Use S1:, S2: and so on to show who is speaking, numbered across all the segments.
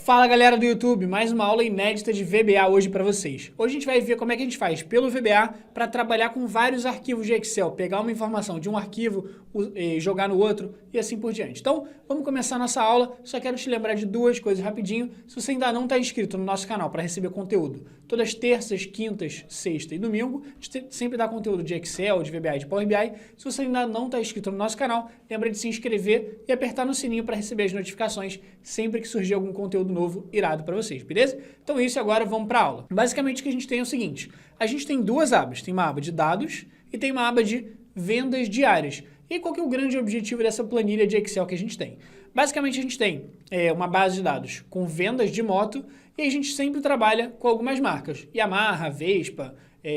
S1: Fala galera do YouTube, mais uma aula inédita de VBA hoje para vocês. Hoje a gente vai ver como é que a gente faz pelo VBA para trabalhar com vários arquivos de Excel, pegar uma informação de um arquivo, jogar no outro e assim por diante. Então, vamos começar a nossa aula. Só quero te lembrar de duas coisas rapidinho. Se você ainda não está inscrito no nosso canal para receber conteúdo, todas terças, quintas, sexta e domingo, a gente sempre dá conteúdo de Excel, de VBA e de Power BI. Se você ainda não está inscrito no nosso canal, lembra de se inscrever e apertar no sininho para receber as notificações sempre que surgir algum conteúdo novo irado para vocês, beleza? Então isso, agora vamos para a aula. Basicamente o que a gente tem é o seguinte, a gente tem duas abas, tem uma aba de dados e tem uma aba de vendas diárias. E qual que é o grande objetivo dessa planilha de Excel que a gente tem? Basicamente a gente tem uma base de dados com vendas de moto e a gente sempre trabalha com algumas marcas, Yamaha, Vespa,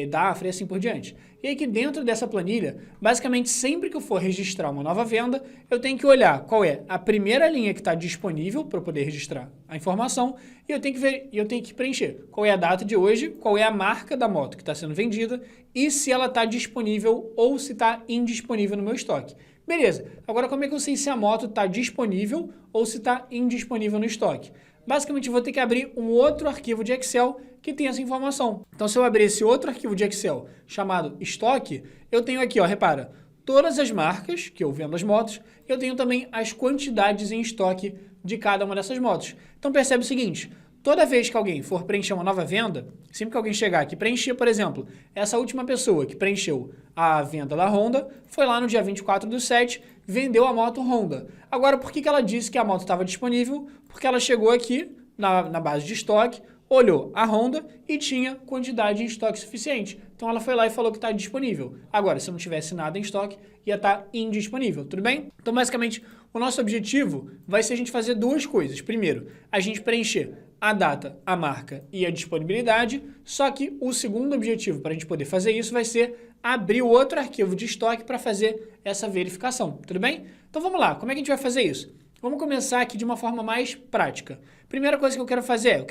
S1: Dafra e assim por diante. E aí que dentro dessa planilha, basicamente sempre que eu for registrar uma nova venda, eu tenho que olhar qual é a primeira linha que está disponível para eu poder registrar a informação e eu tenho que preencher qual é a data de hoje, qual é a marca da moto que está sendo vendida e se ela está disponível ou se está indisponível no meu estoque. Beleza, agora como é que eu sei se a moto está disponível ou se está indisponível no estoque? Basicamente, eu vou ter que abrir um outro arquivo de Excel que tem essa informação. Então, se eu abrir esse outro arquivo de Excel chamado estoque, eu tenho aqui, ó, repara, todas as marcas que eu vendo as motos, eu tenho também as quantidades em estoque de cada uma dessas motos. Então, percebe o seguinte, toda vez que alguém for preencher uma nova venda, sempre que alguém chegar aqui e preencher, por exemplo, essa última pessoa que preencheu a venda da Honda, foi lá no dia 24/7, vendeu a moto Honda. Agora, por que ela disse que a moto estava disponível? Porque ela chegou aqui na base de estoque, olhou a Honda e tinha quantidade em estoque suficiente. Então ela foi lá e falou que está disponível. Agora, se não tivesse nada em estoque, ia estar indisponível, tudo bem? Então, basicamente, o nosso objetivo vai ser a gente fazer duas coisas. Primeiro, a gente preencher a data, a marca e a disponibilidade, só que o segundo objetivo para a gente poder fazer isso vai ser abrir o outro arquivo de estoque para fazer essa verificação, tudo bem? Então vamos lá, como é que a gente vai fazer isso? Vamos começar aqui de uma forma mais prática. Primeira coisa que eu quero fazer,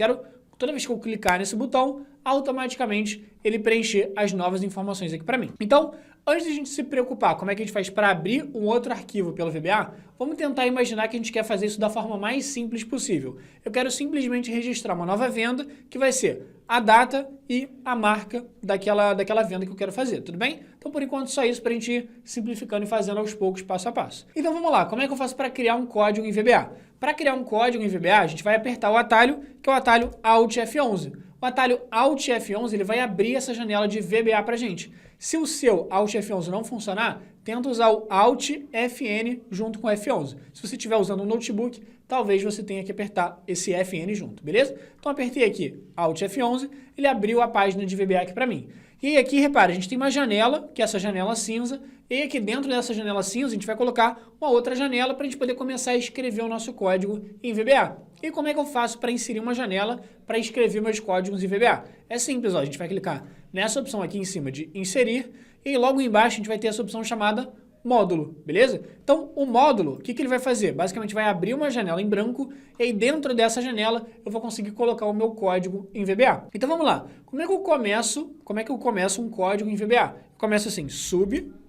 S1: toda vez que eu clicar nesse botão, automaticamente ele preencher as novas informações aqui para mim. Então, antes de a gente se preocupar como é que a gente faz para abrir um outro arquivo pelo VBA, vamos tentar imaginar que a gente quer fazer isso da forma mais simples possível. Eu quero simplesmente registrar uma nova venda, que vai ser a data e a marca daquela venda que eu quero fazer, tudo bem? Então, por enquanto, só isso para a gente ir simplificando e fazendo aos poucos, passo a passo. Então, vamos lá. Como é que eu faço para criar um código em VBA? Para criar um código em VBA, a gente vai apertar o atalho, que é o atalho Alt F11. O atalho Alt F11 ele vai abrir essa janela de VBA para a gente. Se o seu Alt F11 não funcionar, tenta usar o Alt Fn junto com o F11. Se você estiver usando um notebook, talvez você tenha que apertar esse Fn junto, beleza? Então, apertei aqui Alt F11, ele abriu a página de VBA aqui para mim. E aqui, repara, a gente tem uma janela, que é essa janela cinza, e aqui dentro dessa janela cinza a gente vai colocar uma outra janela para a gente poder começar a escrever o nosso código em VBA. E como é que eu faço para inserir uma janela para escrever meus códigos em VBA? É simples, ó, a gente vai clicar nessa opção aqui em cima de inserir e logo embaixo a gente vai ter essa opção chamada módulo, beleza? Então, o módulo, o que ele vai fazer? Basicamente vai abrir uma janela em branco e aí dentro dessa janela eu vou conseguir colocar o meu código em VBA. Então, vamos lá. Como é que eu começo um código em VBA? Eu começo assim,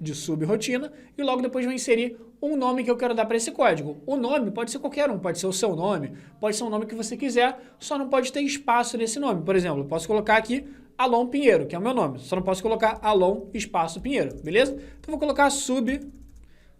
S1: de subrotina, e logo depois vou inserir um nome que eu quero dar para esse código. O nome pode ser qualquer um, pode ser o seu nome, pode ser um nome que você quiser, só não pode ter espaço nesse nome. Por exemplo, eu posso colocar aqui Alon Pinheiro, que é o meu nome. Só não posso colocar Alon espaço Pinheiro, beleza? Então, vou colocar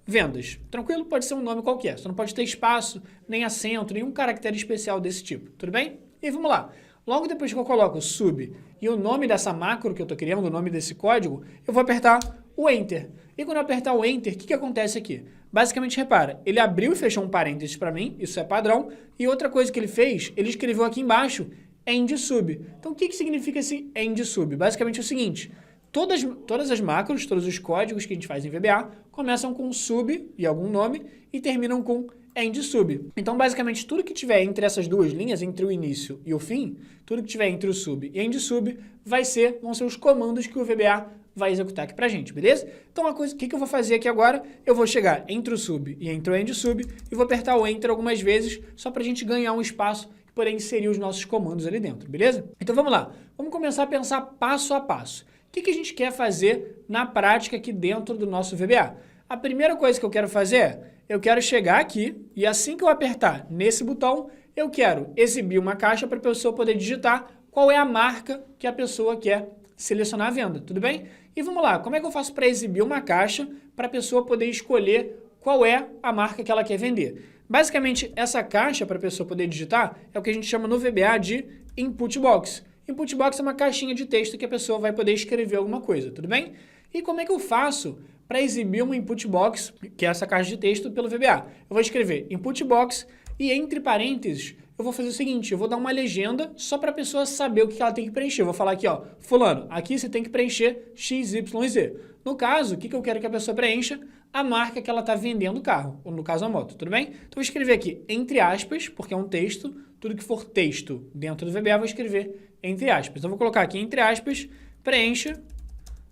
S1: vendas. Tranquilo? Pode ser um nome qualquer. Só não pode ter espaço, nem acento, nenhum caractere especial desse tipo. Tudo bem? E vamos lá. Logo depois que eu coloco sub e o nome dessa macro que eu estou criando, o nome desse código, eu vou apertar o Enter. E quando eu apertar o Enter, o que acontece aqui? Basicamente, repara, ele abriu e fechou um parênteses para mim, isso é padrão. E outra coisa que ele fez, ele escreveu aqui embaixo end sub. Então, o que significa esse end sub? Basicamente é o seguinte, todas as macros, todos os códigos que a gente faz em VBA começam com sub e algum nome e terminam com end sub. Então, basicamente, tudo que tiver entre essas duas linhas, entre o início e o fim, tudo que tiver entre o sub e end sub vão ser os comandos que o VBA vai executar aqui pra gente, beleza? Então, o que eu vou fazer aqui agora? Eu vou chegar entre o sub e entre o end sub e vou apertar o Enter algumas vezes, só pra gente ganhar um espaço para inserir os nossos comandos ali dentro, beleza? Então vamos lá, vamos começar a pensar passo a passo. O que a gente quer fazer na prática aqui dentro do nosso VBA? A primeira coisa que eu quero fazer é, eu quero chegar aqui e assim que eu apertar nesse botão, eu quero exibir uma caixa para a pessoa poder digitar qual é a marca que a pessoa quer selecionar a venda, tudo bem? E vamos lá, como é que eu faço para exibir uma caixa para a pessoa poder escolher qual é a marca que ela quer vender? Basicamente, essa caixa para a pessoa poder digitar é o que a gente chama no VBA de Input Box. Input Box é uma caixinha de texto que a pessoa vai poder escrever alguma coisa, tudo bem? E como é que eu faço para exibir uma Input Box, que é essa caixa de texto, pelo VBA? Eu vou escrever Input Box e entre parênteses eu vou fazer o seguinte, eu vou dar uma legenda só para a pessoa saber o que ela tem que preencher. Eu vou falar aqui, ó, fulano, aqui você tem que preencher X, Y, Z. No caso, o que eu quero que a pessoa preencha? A marca que ela está vendendo o carro, ou no caso a moto, tudo bem? Então eu vou escrever aqui entre aspas, porque é um texto, tudo que for texto dentro do VBA eu vou escrever entre aspas. Então eu vou colocar aqui entre aspas, preencha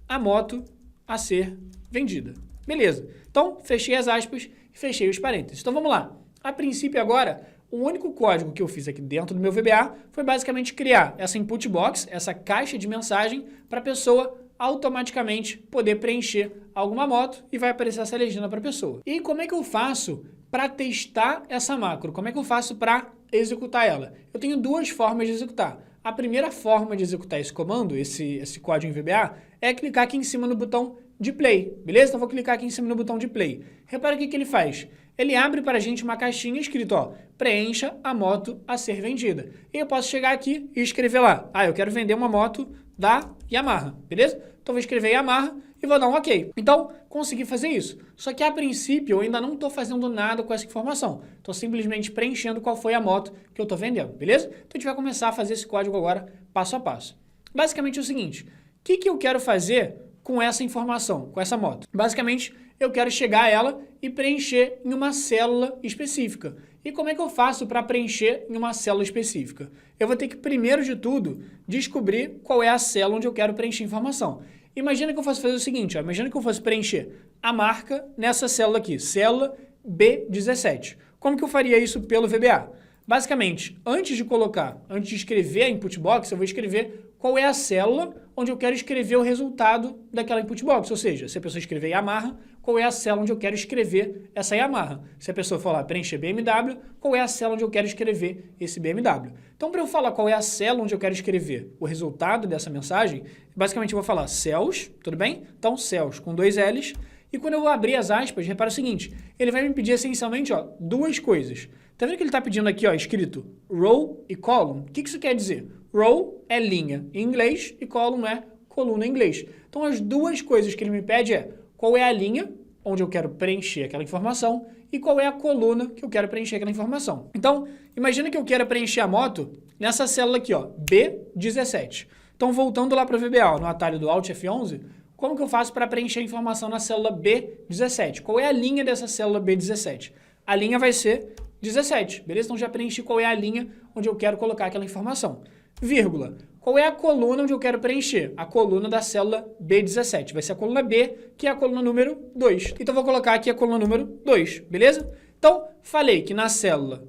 S1: a moto a ser vendida. Beleza. Então, fechei as aspas e fechei os parênteses. Então vamos lá. A princípio agora, o único código que eu fiz aqui dentro do meu VBA foi basicamente criar essa input box, essa caixa de mensagem, para a pessoa automaticamente poder preencher alguma moto e vai aparecer essa legenda para a pessoa. E como é que eu faço para testar essa macro? Como é que eu faço para executar ela? Eu tenho duas formas de executar. A primeira forma de executar esse comando, esse código em VBA, é clicar aqui em cima no botão de play, beleza? Então vou clicar aqui em cima no botão de play. Repara o que ele faz. Ele abre para a gente uma caixinha escrito, ó, preencha a moto a ser vendida. E eu posso chegar aqui e escrever lá, eu quero vender uma moto da Yamaha, beleza? Então vou escrever Yamaha e vou dar um OK. Então, consegui fazer isso. Só que a princípio eu ainda não estou fazendo nada com essa informação. Estou simplesmente preenchendo qual foi a moto que eu estou vendendo, beleza? Então a gente vai começar a fazer esse código agora passo a passo. Basicamente é o seguinte, o que eu quero fazer com essa informação, com essa moto? Basicamente, eu quero chegar a ela e preencher em uma célula específica. E como é que eu faço para preencher em uma célula específica? Eu vou ter que, primeiro de tudo, descobrir qual é a célula onde eu quero preencher informação. Imagina que eu fosse fazer o seguinte, ó, imagina que eu fosse preencher a marca nessa célula aqui, célula B17. Como que eu faria isso pelo VBA? Basicamente, antes de escrever a input box, eu vou escrever qual é a célula onde eu quero escrever o resultado daquela input box. Ou seja, se a pessoa escrever Yamaha, qual é a célula onde eu quero escrever essa Yamaha? Se a pessoa falar preencher BMW, qual é a célula onde eu quero escrever esse BMW? Então, para eu falar qual é a célula onde eu quero escrever o resultado dessa mensagem, basicamente eu vou falar cells, tudo bem? Então, cells com 2 L's. E quando eu vou abrir as aspas, repara o seguinte, ele vai me pedir essencialmente, ó, duas coisas. Tá vendo que ele está pedindo aqui, ó, escrito row e column? O que isso quer dizer? Row é linha em inglês e column é coluna em inglês. Então, as duas coisas que ele me pede é qual é a linha onde eu quero preencher aquela informação e qual é a coluna que eu quero preencher aquela informação. Então, imagina que eu quero preencher a moto nessa célula aqui, ó, B17. Então, voltando lá para o VBA, ó, no atalho do Alt F11, como que eu faço para preencher a informação na célula B17? Qual é a linha dessa célula B17? A linha vai ser 17, beleza? Então já preenchi qual é a linha onde eu quero colocar aquela informação. Vírgula. Qual é a coluna onde eu quero preencher? A coluna da célula B17. Vai ser a coluna B, que é a coluna número 2. Então vou colocar aqui a coluna número 2, beleza? Então, falei que na célula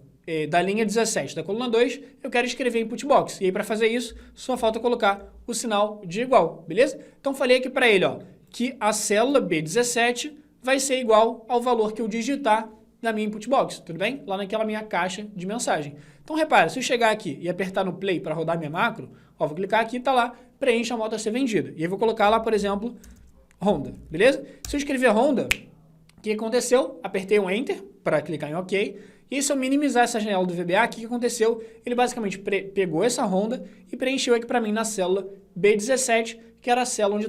S1: da linha 17 da coluna 2, eu quero escrever input box. E aí, para fazer isso, só falta colocar o sinal de igual, beleza? Então, falei aqui para ele, ó, que a célula B17 vai ser igual ao valor que eu digitar na minha input box, tudo bem? Lá naquela minha caixa de mensagem. Então, repara, se eu chegar aqui e apertar no play para rodar minha macro, ó, vou clicar aqui, tá lá, preencha a moto a ser vendida. E aí, vou colocar lá, por exemplo, Honda, beleza? Se eu escrever Honda, o que aconteceu? Apertei um Enter para clicar em OK. E aí, se eu minimizar essa janela do VBA, o que aconteceu? Ele basicamente pegou essa Honda e preencheu aqui para mim na célula B17, que era a célula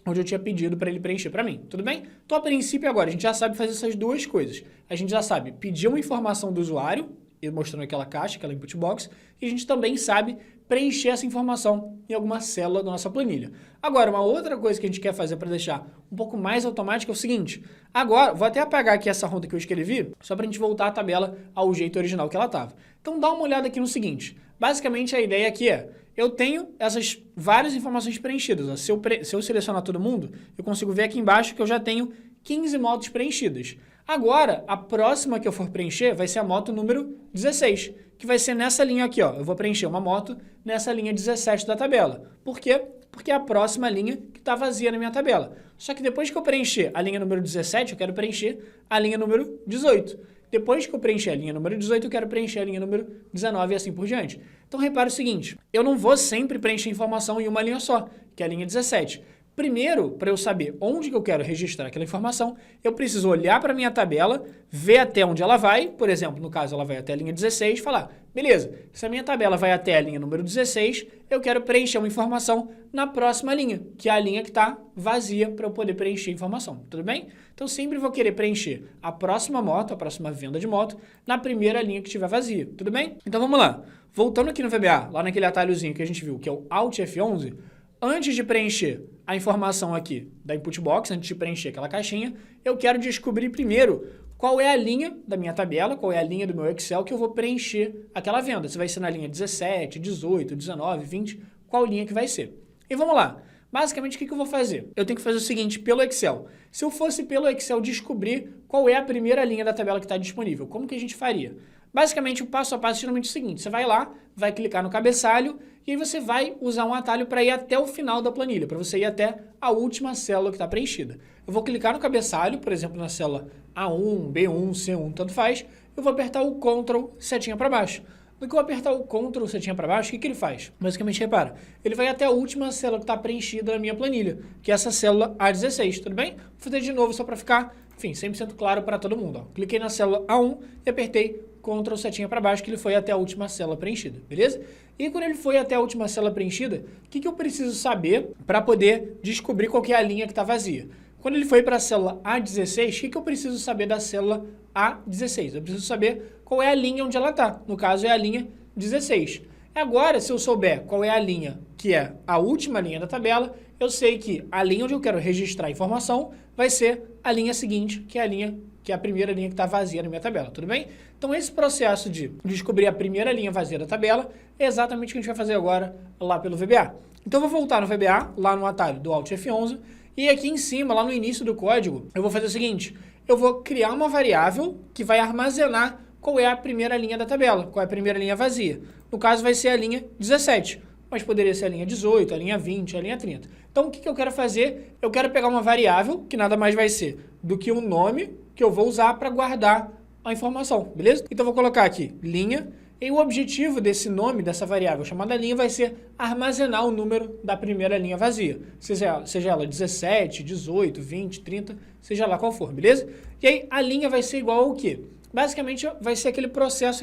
S1: onde eu tinha pedido para ele preencher para mim. Tudo bem? Então, a princípio, agora, a gente já sabe fazer essas duas coisas. A gente já sabe pedir uma informação do usuário, mostrando aquela caixa, aquela input box, e a gente também sabe preencher essa informação em alguma célula da nossa planilha. Agora, uma outra coisa que a gente quer fazer para deixar um pouco mais automático é o seguinte. Agora, vou até apagar aqui essa Honda que eu escrevi, só para a gente voltar a tabela ao jeito original que ela estava. Então, dá uma olhada aqui no seguinte. Basicamente, a ideia aqui é, eu tenho essas várias informações preenchidas. Ó. Se eu selecionar todo mundo, eu consigo ver aqui embaixo que eu já tenho 15 motos preenchidas. Agora, a próxima que eu for preencher vai ser a moto número 16, que vai ser nessa linha aqui, ó. Eu vou preencher uma moto nessa linha 17 da tabela. Por quê? Porque é a próxima linha que está vazia na minha tabela. Só que depois que eu preencher a linha número 17, eu quero preencher a linha número 18. Depois que eu preencher a linha número 18, eu quero preencher a linha número 19 e assim por diante. Então, repare o seguinte, eu não vou sempre preencher informação em uma linha só, que é a linha 17. Primeiro, para eu saber onde que eu quero registrar aquela informação, eu preciso olhar para a minha tabela, ver até onde ela vai, por exemplo, no caso ela vai até a linha 16, falar, beleza, se a minha tabela vai até a linha número 16, eu quero preencher uma informação na próxima linha, que é a linha que está vazia para eu poder preencher a informação, tudo bem? Então sempre vou querer preencher a próxima moto, a próxima venda de moto, na primeira linha que estiver vazia, tudo bem? Então vamos lá, voltando aqui no VBA, lá naquele atalhozinho que a gente viu, que é o Alt F11, antes de preencher a informação aqui da input box, antes de preencher aquela caixinha, eu quero descobrir primeiro qual é a linha da minha tabela, qual é a linha do meu Excel que eu vou preencher aquela venda. Se vai ser na linha 17, 18, 19, 20, qual linha que vai ser. E vamos lá. Basicamente, o que eu vou fazer? Eu tenho que fazer o seguinte pelo Excel. Se eu fosse pelo Excel descobrir qual é a primeira linha da tabela que está disponível, como que a gente faria? Basicamente, o passo a passo é geralmente o seguinte, você vai lá, vai clicar no cabeçalho e aí você vai usar um atalho para ir até o final da planilha, para você ir até a última célula que está preenchida. Eu vou clicar no cabeçalho, por exemplo, na célula A1, B1, C1, tanto faz, eu vou apertar o Ctrl setinha para baixo. No que eu apertar o Ctrl setinha para baixo, o que ele faz? Basicamente, repara, ele vai até a última célula que está preenchida na minha planilha, que é essa célula A16, tudo bem? Vou fazer de novo só para ficar, enfim, 100% claro para todo mundo. Ó. Cliquei na célula A1 e apertei Ctrl setinha para baixo, que ele foi até a última célula preenchida, beleza? E quando ele foi até a última célula preenchida, o que eu preciso saber para poder descobrir qual que é a linha que está vazia? Quando ele foi para a célula A16, o que eu preciso saber da célula A16? Eu preciso saber qual é a linha onde ela está. No caso, é a linha 16. Agora, se eu souber qual é a linha que é a última linha da tabela, eu sei que a linha onde eu quero registrar a informação vai ser a linha seguinte, que é a primeira linha que está vazia na minha tabela, tudo bem? Então, esse processo de descobrir a primeira linha vazia da tabela é exatamente o que a gente vai fazer agora lá pelo VBA. Então, eu vou voltar no VBA, lá no atalho do Alt F11, e aqui em cima, lá no início do código, eu vou fazer o seguinte, eu vou criar uma variável que vai armazenar qual é a primeira linha da tabela, qual é a primeira linha vazia. No caso, vai ser a linha 17, mas poderia ser a linha 18, a linha 20, a linha 30. Então, o que eu quero fazer? Eu quero pegar uma variável, que nada mais vai ser do que um nome que eu vou usar para guardar a informação, beleza? Então, eu vou colocar aqui linha, e o objetivo desse nome, dessa variável chamada linha, vai ser armazenar o número da primeira linha vazia, seja ela 17, 18, 20, 30, seja lá qual for, beleza? E aí, a linha vai ser igual ao quê? Basicamente, vai ser aquele processo,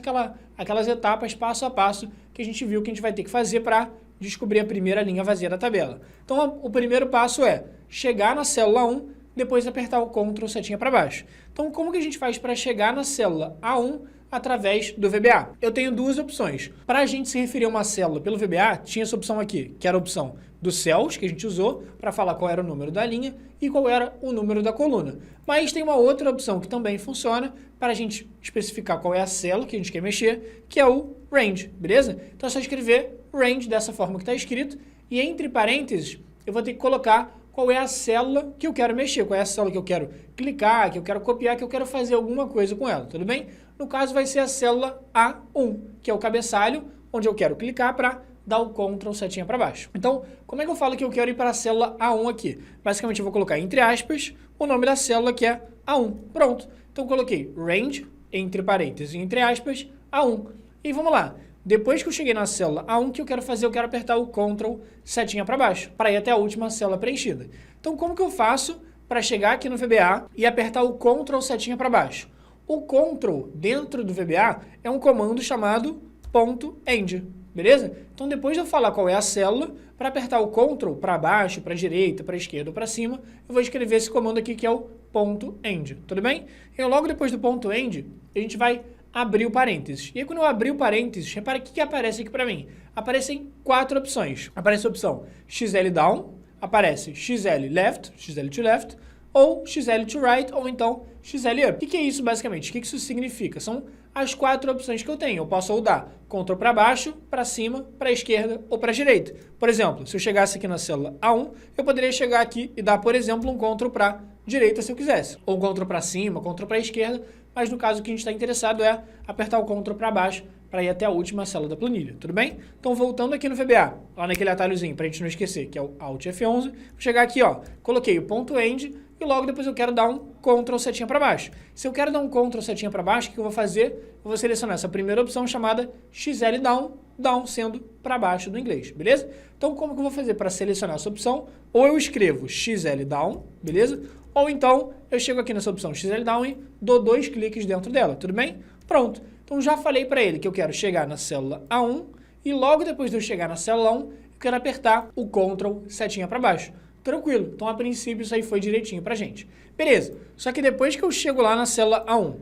S1: aquelas etapas passo a passo que a gente viu que a gente vai ter que fazer para descobrir a primeira linha vazia da tabela. Então, o primeiro passo é chegar na célula 1, depois apertar o Ctrl setinha para baixo. Então, como que a gente faz para chegar na célula A1 através do VBA? Eu tenho duas opções. Para a gente se referir a uma célula pelo VBA, tinha essa opção aqui, que era a opção dos cells, que a gente usou para falar qual era o número da linha e qual era o número da coluna. Mas tem uma outra opção que também funciona para a gente especificar qual é a célula que a gente quer mexer, que é o range, beleza? Então é só escrever range dessa forma que está escrito e entre parênteses eu vou ter que colocar qual é a célula que eu quero mexer, qual é a célula que eu quero clicar, que eu quero copiar, que eu quero fazer alguma coisa com ela, tudo bem? No caso vai ser a célula A1, que é o cabeçalho, onde eu quero clicar para dar o Ctrl setinha para baixo. Então, como é que eu falo que eu quero ir para a célula A1 aqui? Basicamente, eu vou colocar entre aspas o nome da célula que é A1. Pronto. Então, coloquei range, entre parênteses, entre aspas, A1. E vamos lá. Depois que eu cheguei na célula A1, o que eu quero fazer? Eu quero apertar o Ctrl setinha para baixo, para ir até a última célula preenchida. Então, como que eu faço para chegar aqui no VBA e apertar o Ctrl setinha para baixo? O Ctrl dentro do VBA é um comando chamado .end, beleza? Então, depois de eu falar qual é a célula, para apertar o Ctrl para baixo, para a direita, para a esquerda ou para cima, eu vou escrever esse comando aqui que é o .end, tudo bem? E logo depois do .end, a gente vai abrir o parênteses. E aí, quando eu abrir o parênteses, repara o que aparece aqui para mim. Aparecem 4 opções. Aparece a opção XL down, aparece XL left, XL to left, ou XL to right, ou então XL up. O que é isso basicamente? O que isso significa? São as 4 opções que eu tenho. Eu posso ou dar Ctrl para baixo, para cima, para a esquerda ou para a direita. Por exemplo, se eu chegasse aqui na célula A1, eu poderia chegar aqui e dar, por exemplo, um Ctrl para direita se eu quisesse. Ou Ctrl para cima, Ctrl para a esquerda, mas no caso o que a gente está interessado é apertar o Ctrl para baixo para ir até a última célula da planilha, tudo bem? Então, voltando aqui no VBA, lá naquele atalhozinho, para a gente não esquecer, que é o Alt F11, vou chegar aqui, ó, coloquei o .end e logo depois eu quero dar um Ctrl setinha para baixo. Se eu quero dar um Ctrl setinha para baixo, o que eu vou fazer? Eu vou selecionar essa primeira opção chamada XL Down, Down sendo para baixo do inglês, beleza? Então, como que eu vou fazer para selecionar essa opção? Ou eu escrevo XL Down, beleza? Ou então, eu chego aqui nessa opção XL Down e dou 2 cliques dentro dela, tudo bem? Pronto. Então, já falei para ele que eu quero chegar na célula A1 e logo depois de eu chegar na célula 1, eu quero apertar o Ctrl setinha para baixo. Tranquilo. Então, a princípio, isso aí foi direitinho pra gente. Beleza. Só que depois que eu chego lá na célula A1,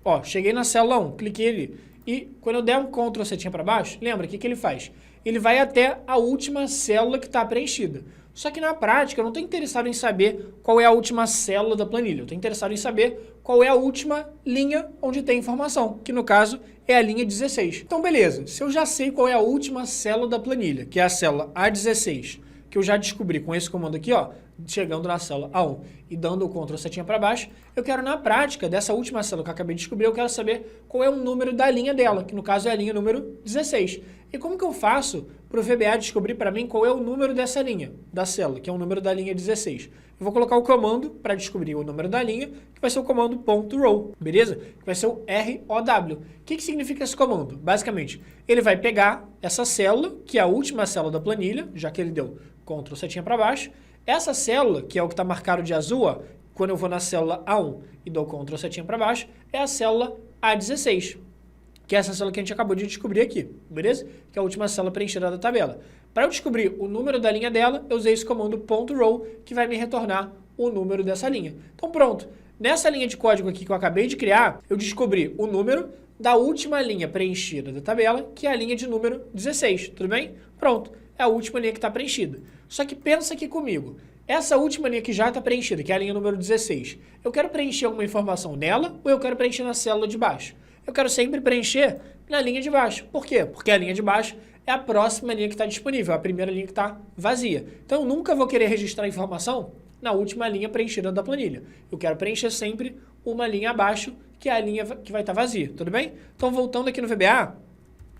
S1: ó, cheguei na célula 1, cliquei ali, e quando eu der um Ctrl setinha para baixo, lembra, o que ele faz? Ele vai até a última célula que está preenchida. Só que na prática, eu não estou interessado em saber qual é a última célula da planilha. Eu estou interessado em saber qual é a última linha onde tem informação, que no caso é a linha 16. Então, beleza. Se eu já sei qual é a última célula da planilha, que é a célula A16, que eu já descobri com esse comando aqui, ó, chegando na célula A1 e dando o Ctrl setinha para baixo, eu quero na prática, dessa última célula que eu acabei de descobrir, eu quero saber qual é o número da linha dela, que no caso é a linha número 16. E como que eu faço para o VBA descobrir para mim qual é o número dessa linha, da célula, que é o número da linha 16? Eu vou colocar o comando para descobrir o número da linha, que vai ser o comando .row, beleza? Que vai ser o ROW. O que significa esse comando? Basicamente, ele vai pegar essa célula, que é a última célula da planilha, já que ele deu Ctrl setinha para baixo. Essa célula, que é o que está marcado de azul, ó, quando eu vou na célula A1 e dou Ctrl setinha para baixo, é a célula A16, que é essa célula que a gente acabou de descobrir aqui, beleza? Que é a última célula preenchida da tabela. Para eu descobrir o número da linha dela, eu usei esse comando .row, que vai me retornar o número dessa linha. Então pronto, nessa linha de código aqui que eu acabei de criar, eu descobri o número da última linha preenchida da tabela, que é a linha de número 16, tudo bem? Pronto, é a última linha que está preenchida. Só que pensa aqui comigo, essa última linha que já está preenchida, que é a linha número 16, eu quero preencher alguma informação nela ou eu quero preencher na célula de baixo? Eu quero sempre preencher na linha de baixo. Por quê? Porque a linha de baixo é a próxima linha que está disponível, a primeira linha que está vazia. Então, eu nunca vou querer registrar a informação na última linha preenchida da planilha. Eu quero preencher sempre uma linha abaixo, que é a linha que vai estar vazia, tudo bem? Então, voltando aqui no VBA,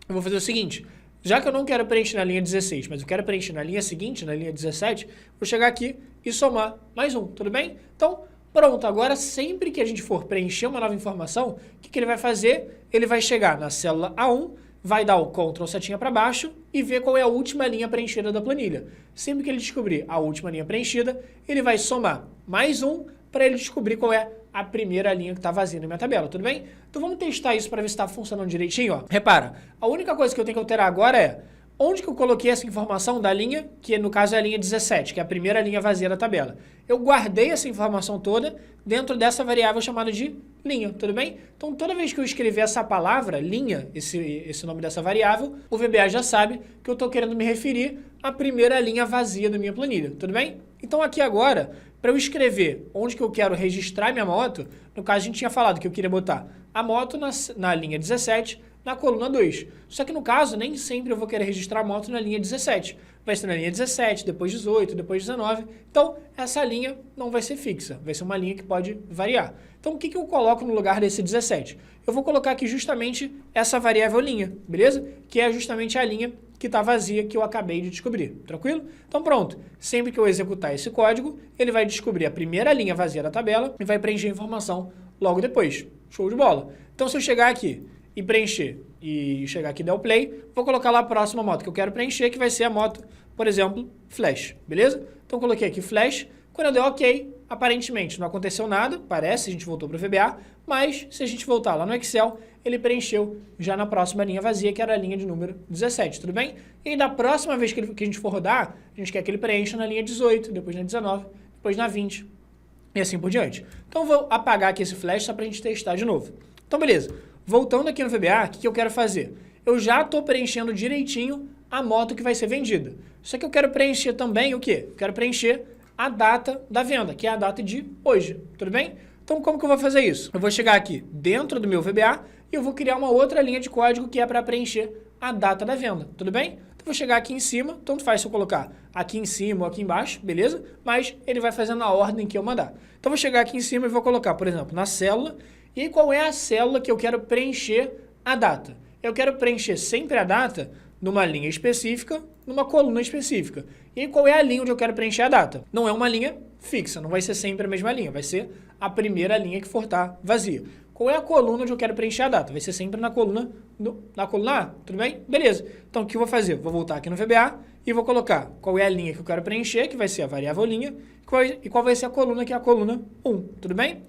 S1: eu vou fazer o seguinte, já que eu não quero preencher na linha 16, mas eu quero preencher na linha seguinte, na linha 17, vou chegar aqui e somar mais um, tudo bem? Então, pronto, agora sempre que a gente for preencher uma nova informação, o que ele vai fazer? Ele vai chegar na célula A1, vai dar o Ctrl setinha para baixo e ver qual é a última linha preenchida da planilha. Sempre que ele descobrir a última linha preenchida, ele vai somar mais um para ele descobrir qual é a primeira linha que está vazia na minha tabela, tudo bem? Então vamos testar isso para ver se está funcionando direitinho, ó. Repara, a única coisa que eu tenho que alterar agora é onde que eu coloquei essa informação da linha, que no caso é a linha 17, que é a primeira linha vazia da tabela. Eu guardei essa informação toda dentro dessa variável chamada de linha, tudo bem? Então, toda vez que eu escrever essa palavra, linha, esse nome dessa variável, o VBA já sabe que eu estou querendo me referir à primeira linha vazia da minha planilha, tudo bem? Então, aqui agora, para eu escrever onde que eu quero registrar minha moto, no caso a gente tinha falado que eu queria botar a moto na linha 17, na coluna 2. Só que no caso, nem sempre eu vou querer registrar a moto na linha 17. Vai ser na linha 17, depois 18, depois 19. Então, essa linha não vai ser fixa. Vai ser uma linha que pode variar. Então, o que eu coloco no lugar desse 17? Eu vou colocar aqui justamente essa variável linha, beleza? Que é justamente a linha que está vazia que eu acabei de descobrir. Tranquilo? Então, pronto. Sempre que eu executar esse código, ele vai descobrir a primeira linha vazia da tabela e vai preencher a informação logo depois. Show de bola. Então, se eu chegar aqui e preencher, e chegar aqui e dar o play, vou colocar lá a próxima moto que eu quero preencher, que vai ser a moto, por exemplo, Flash, beleza? Então, coloquei aqui Flash, quando eu der OK, aparentemente não aconteceu nada, parece, a gente voltou para o VBA, mas se a gente voltar lá no Excel, ele preencheu já na próxima linha vazia, que era a linha de número 17, tudo bem? E da próxima vez que a gente for rodar, a gente quer que ele preencha na linha 18, depois na 19, depois na 20, e assim por diante. Então, vou apagar aqui esse Flash só para a gente testar de novo. Então, beleza. Voltando aqui no VBA, o que eu quero fazer? Eu já estou preenchendo direitinho a moto que vai ser vendida. Só que eu quero preencher também o quê? Eu quero preencher a data da venda, que é a data de hoje, tudo bem? Então, como que eu vou fazer isso? Eu vou chegar aqui dentro do meu VBA e eu vou criar uma outra linha de código que é para preencher a data da venda, tudo bem? Então, eu vou chegar aqui em cima, tanto faz se eu colocar aqui em cima ou aqui embaixo, beleza? Mas ele vai fazer na ordem que eu mandar. Então, eu vou chegar aqui em cima e vou colocar, por exemplo, na célula. E qual é a célula que eu quero preencher a data? Eu quero preencher sempre a data numa linha específica, numa coluna específica. E qual é a linha onde eu quero preencher a data? Não é uma linha fixa, não vai ser sempre a mesma linha, vai ser a primeira linha que for estar vazia. Qual é a coluna onde eu quero preencher a data? Vai ser sempre na coluna A, tudo bem? Beleza. Então, o que eu vou fazer? Vou voltar aqui no VBA e vou colocar qual é a linha que eu quero preencher, que vai ser a variável linha, e qual vai ser a coluna, que é a coluna 1, tudo bem?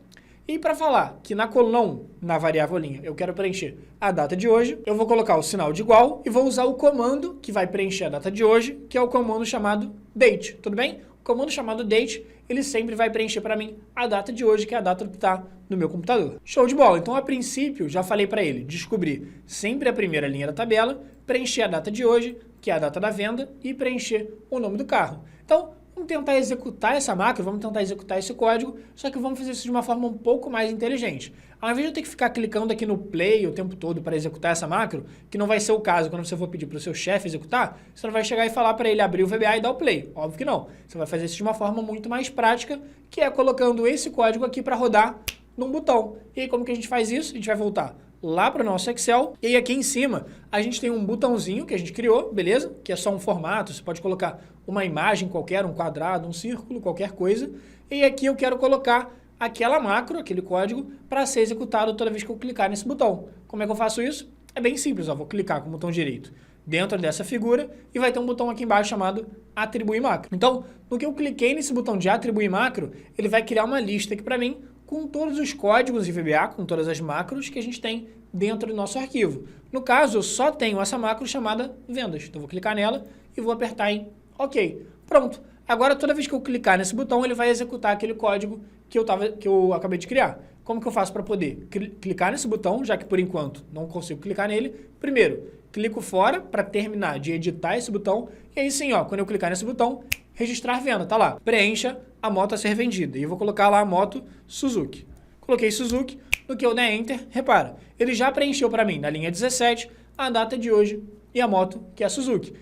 S1: E para falar que na coluna 1, na variável linha, eu quero preencher a data de hoje, eu vou colocar o sinal de igual e vou usar o comando que vai preencher a data de hoje, que é o comando chamado date, tudo bem? O comando chamado date, ele sempre vai preencher para mim a data de hoje, que é a data que está no meu computador. Show de bola! Então, a princípio, já falei para ele descobrir sempre a primeira linha da tabela, preencher a data de hoje, que é a data da venda, e preencher o nome do carro. Então, vamos tentar executar essa macro, vamos tentar executar esse código, só que vamos fazer isso de uma forma um pouco mais inteligente. Ao invés de eu ter que ficar clicando aqui no play o tempo todo para executar essa macro, que não vai ser o caso quando você for pedir para o seu chefe executar, você não vai chegar e falar para ele abrir o VBA e dar o play. Óbvio que não. Você vai fazer isso de uma forma muito mais prática, que é colocando esse código aqui para rodar num botão. E aí, como que a gente faz isso? A gente vai voltar lá para o nosso Excel, e aí aqui em cima a gente tem um botãozinho que a gente criou, beleza? Que é só um formato, você pode colocar uma imagem qualquer, um quadrado, um círculo, qualquer coisa, e aqui eu quero colocar aquela macro, aquele código, para ser executado toda vez que eu clicar nesse botão. Como é que eu faço isso? É bem simples, ó, vou clicar com o botão direito dentro dessa figura e vai ter um botão aqui embaixo chamado atribuir macro. Então, no que eu cliquei nesse botão de atribuir macro, ele vai criar uma lista aqui para mim com todos os códigos de VBA, com todas as macros que a gente tem dentro do nosso arquivo. No caso, eu só tenho essa macro chamada vendas. Então, vou clicar nela e vou apertar em OK. Pronto. Agora, toda vez que eu clicar nesse botão, ele vai executar aquele código que eu acabei de criar. Como que eu faço para poder clicar nesse botão, já que por enquanto não consigo clicar nele? Primeiro, clico fora para terminar de editar esse botão. E aí sim, ó, quando eu clicar nesse botão, registrar venda, tá lá. Preencha a moto a ser vendida. E eu vou colocar lá a moto Suzuki. Coloquei Suzuki, no que eu der Enter, repara, ele já preencheu para mim na linha 17 a data de hoje e a moto, que é a Suzuki.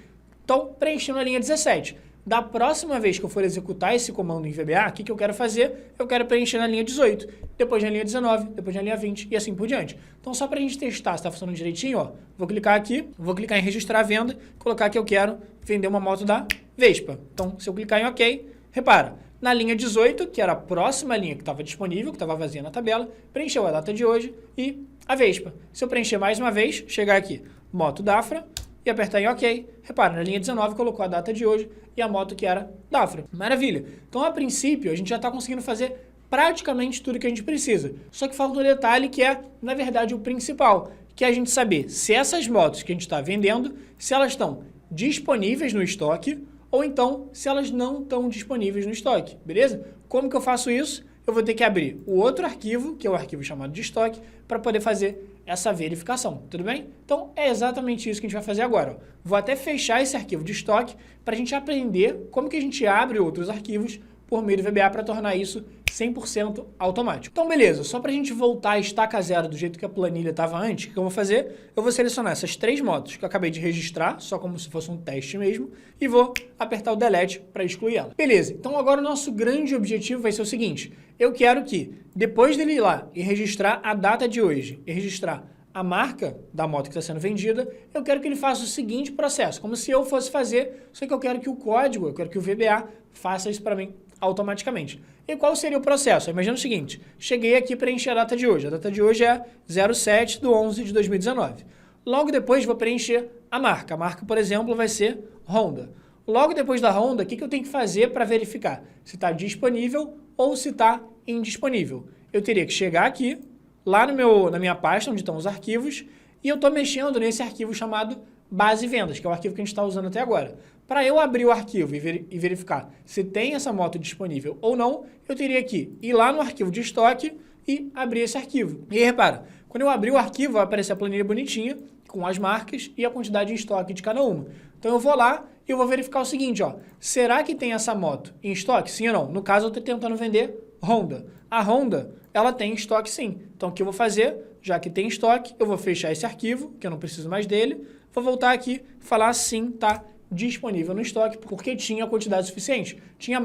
S1: Então, preencheu na linha 17. Da próxima vez que eu for executar esse comando em VBA, o que eu quero fazer? Eu quero preencher na linha 18, depois na linha 19, depois na linha 20 e assim por diante. Então, só para a gente testar se está funcionando direitinho, ó, vou clicar aqui, vou clicar em registrar a venda, colocar que eu quero vender uma moto da Vespa. Então, se eu clicar em OK, repara, na linha 18, que era a próxima linha que estava disponível, que estava vazia na tabela, preencheu a data de hoje e a Vespa. Se eu preencher mais uma vez, chegar aqui, moto Dafra, e apertar em OK, repara, na linha 19 colocou a data de hoje e a moto que era Dafra. Maravilha! Então, a princípio, a gente já está conseguindo fazer praticamente tudo que a gente precisa. Só que falta um detalhe que é, na verdade, o principal, que é a gente saber se essas motos que a gente está vendendo, se elas estão disponíveis no estoque ou então se elas não estão disponíveis no estoque, beleza? Como que eu faço isso? Eu vou ter que abrir o outro arquivo, que é o arquivo chamado de estoque, para poder fazer essa verificação, tudo bem? Então, é exatamente isso que a gente vai fazer agora. Ó. Vou até fechar esse arquivo de estoque para a gente aprender como que a gente abre outros arquivos por meio do VBA para tornar isso 100% automático. Então, beleza, só para a gente voltar a estaca zero do jeito que a planilha estava antes, o que eu vou fazer? Eu vou selecionar essas 3 motos que eu acabei de registrar, só como se fosse um teste mesmo, e vou apertar o delete para excluir ela. Beleza, então agora o nosso grande objetivo vai ser o seguinte, eu quero que, depois dele ir lá e registrar a data de hoje, e registrar a marca da moto que está sendo vendida, eu quero que ele faça o seguinte processo, como se eu fosse fazer, só que eu quero que o código, eu quero que o VBA faça isso para mim automaticamente. E qual seria o processo? Imagina o seguinte, cheguei aqui para preencher a data de hoje. A data de hoje é 07/11/2019. Logo depois vou preencher a marca. A marca, por exemplo, vai ser Honda. Logo depois da Honda, o que eu tenho que fazer para verificar se está disponível ou se está indisponível? Eu teria que chegar aqui, lá na minha pasta, onde estão os arquivos, e eu estou mexendo nesse arquivo chamado base vendas, que é o arquivo que a gente está usando até agora. Para eu abrir o arquivo e verificar se tem essa moto disponível ou não, eu teria que ir lá no arquivo de estoque e abrir esse arquivo. E aí, repara, quando eu abrir o arquivo, vai aparecer a planilha bonitinha, com as marcas e a quantidade em estoque de cada uma. Então eu vou lá e eu vou verificar o seguinte, ó, será que tem essa moto em estoque? Sim ou não? No caso, eu estou tentando vender Honda. A Honda, ela tem estoque sim. Então o que eu vou fazer? Já que tem estoque, eu vou fechar esse arquivo, que eu não preciso mais dele, vou voltar aqui e falar sim, tá disponível no estoque, porque tinha a quantidade suficiente. Tinha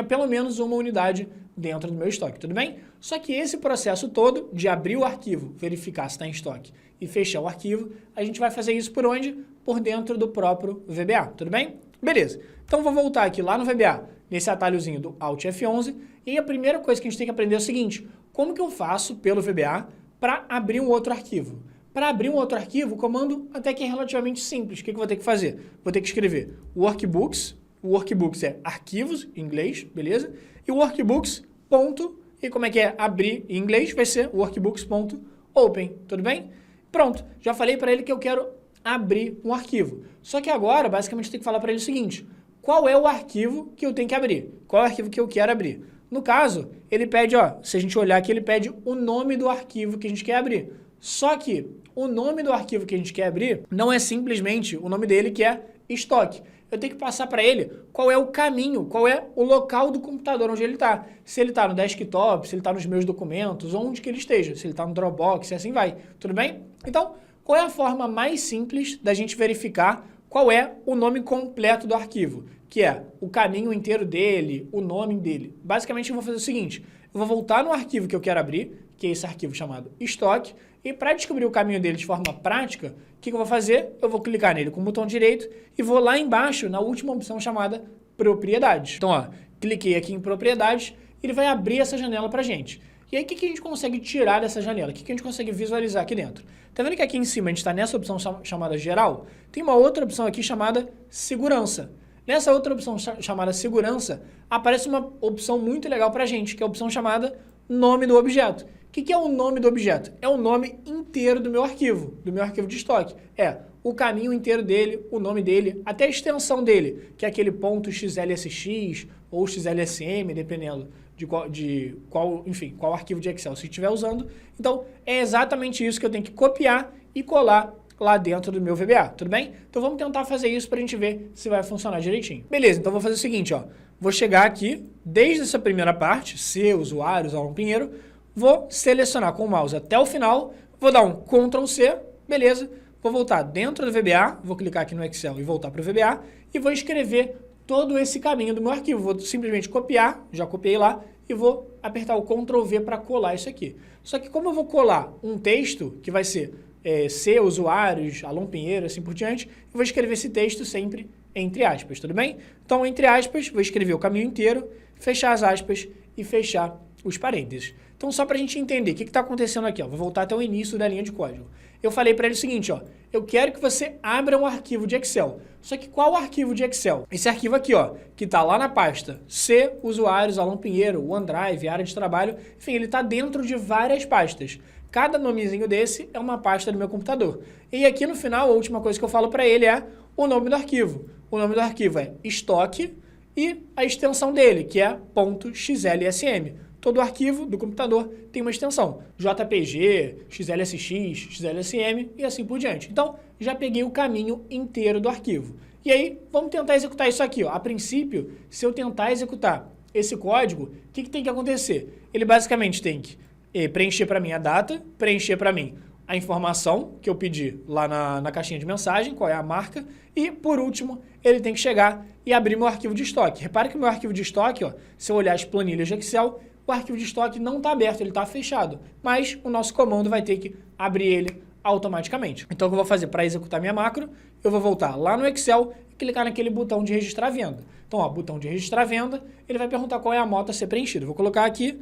S1: pelo menos uma unidade dentro do meu estoque, tudo bem? Só que esse processo todo de abrir o arquivo, verificar se está em estoque e fechar o arquivo, a gente vai fazer isso por onde? por dentro do próprio VBA, tudo bem? Beleza. Então, vou voltar aqui lá no VBA, nesse atalhozinho do Alt F11, e a primeira coisa que a gente tem que aprender é o seguinte: como que eu faço pelo VBA para abrir um outro arquivo? Para abrir um outro arquivo, o comando até que é relativamente simples. O que eu vou ter que fazer? Vou ter que escrever workbooks. O workbooks é arquivos, em inglês, beleza? E o workbooks, ponto, e como é que é abrir em inglês? Vai ser workbooks.open, tudo bem? Pronto, já falei para ele que eu quero abrir um arquivo. Só que agora, basicamente, tem que falar para ele o seguinte: qual é o arquivo que eu tenho que abrir? Qual é o arquivo que eu quero abrir? No caso, ele pede, ó, se a gente olhar aqui, ele pede o nome do arquivo que a gente quer abrir. Só que o nome do arquivo que a gente quer abrir não é simplesmente o nome dele, que é estoque. Eu tenho que passar para ele qual é o caminho, qual é o local do computador onde ele está. Se ele está no desktop, se ele está nos meus documentos, onde que ele esteja. Se ele está no Dropbox, e assim vai. Tudo bem? Então, qual é a forma mais simples da gente verificar qual é o nome completo do arquivo? Que é o caminho inteiro dele, o nome dele. Basicamente, eu vou fazer o seguinte: eu vou voltar no arquivo que eu quero abrir, que é esse arquivo chamado estoque, e para descobrir o caminho dele de forma prática, o que eu vou fazer? Eu vou clicar nele com o botão direito e vou lá embaixo na última opção chamada propriedades. Então, ó, cliquei aqui em propriedades e ele vai abrir essa janela para a gente. E aí, o que a gente consegue tirar dessa janela? O que a gente consegue visualizar aqui dentro? Tá vendo que aqui em cima a gente está nessa opção chamada geral? Tem uma outra opção aqui chamada segurança. Nessa outra opção chamada segurança, aparece uma opção muito legal para a gente, que é a opção chamada nome do objeto. O que é o nome do objeto? É o nome inteiro do meu arquivo de estoque. É o caminho inteiro dele, o nome dele, até a extensão dele, que é aquele ponto .xlsx ou xlsm, dependendo de qual arquivo de Excel você estiver usando. Então, é exatamente isso que eu tenho que copiar e colar lá dentro do meu VBA, tudo bem? Então, vamos tentar fazer isso para a gente ver se vai funcionar direitinho. Beleza, então vou fazer o seguinte, ó. Vou chegar aqui, desde essa primeira parte, ser usuários, Alan Pinheiro, vou selecionar com o mouse até o final, vou dar um Ctrl+C, beleza? Vou voltar dentro do VBA, vou clicar aqui no Excel e voltar para o VBA, e vou escrever todo esse caminho do meu arquivo. Vou simplesmente copiar, já copiei lá, e vou apertar o Ctrl+V para colar isso aqui. Só que como eu vou colar um texto, que vai ser ser usuários, Alan Pinheiro, assim por diante, eu vou escrever esse texto sempre entre aspas, tudo bem? Então, entre aspas, vou escrever o caminho inteiro, fechar as aspas e fechar os parênteses. Então, só para a gente entender o que está acontecendo aqui, ó, vou voltar até o início da linha de código. Eu falei para ele o seguinte, ó, eu quero que você abra um arquivo de Excel. Só que qual arquivo de Excel? Esse arquivo aqui, ó, que está lá na pasta C, usuários, Alan Pinheiro, OneDrive, área de trabalho, enfim, ele está dentro de várias pastas. Cada nomezinho desse é uma pasta do meu computador. E aqui no final, a última coisa que eu falo para ele é o nome do arquivo. O nome do arquivo é estoque e a extensão dele, que é .xlsm. Todo arquivo do computador tem uma extensão, JPG, XLSX, XLSM e assim por diante. Então, já peguei o caminho inteiro do arquivo. E aí, vamos tentar executar isso aqui, ó. A princípio, se eu tentar executar esse código, o que tem que acontecer? Ele basicamente tem que preencher para mim a data, preencher para mim a informação que eu pedi lá na caixinha de mensagem, qual é a marca, e, por último, ele tem que chegar e abrir meu arquivo de estoque. Repare que o meu arquivo de estoque, ó, se eu olhar as planilhas de Excel, o arquivo de estoque não está aberto, ele está fechado, mas o nosso comando vai ter que abrir ele automaticamente. Então, o que eu vou fazer para executar minha macro? Eu vou voltar lá no Excel e clicar naquele botão de registrar venda. Então, ó, botão de registrar venda, ele vai perguntar qual é a moto a ser preenchida. Eu vou colocar aqui,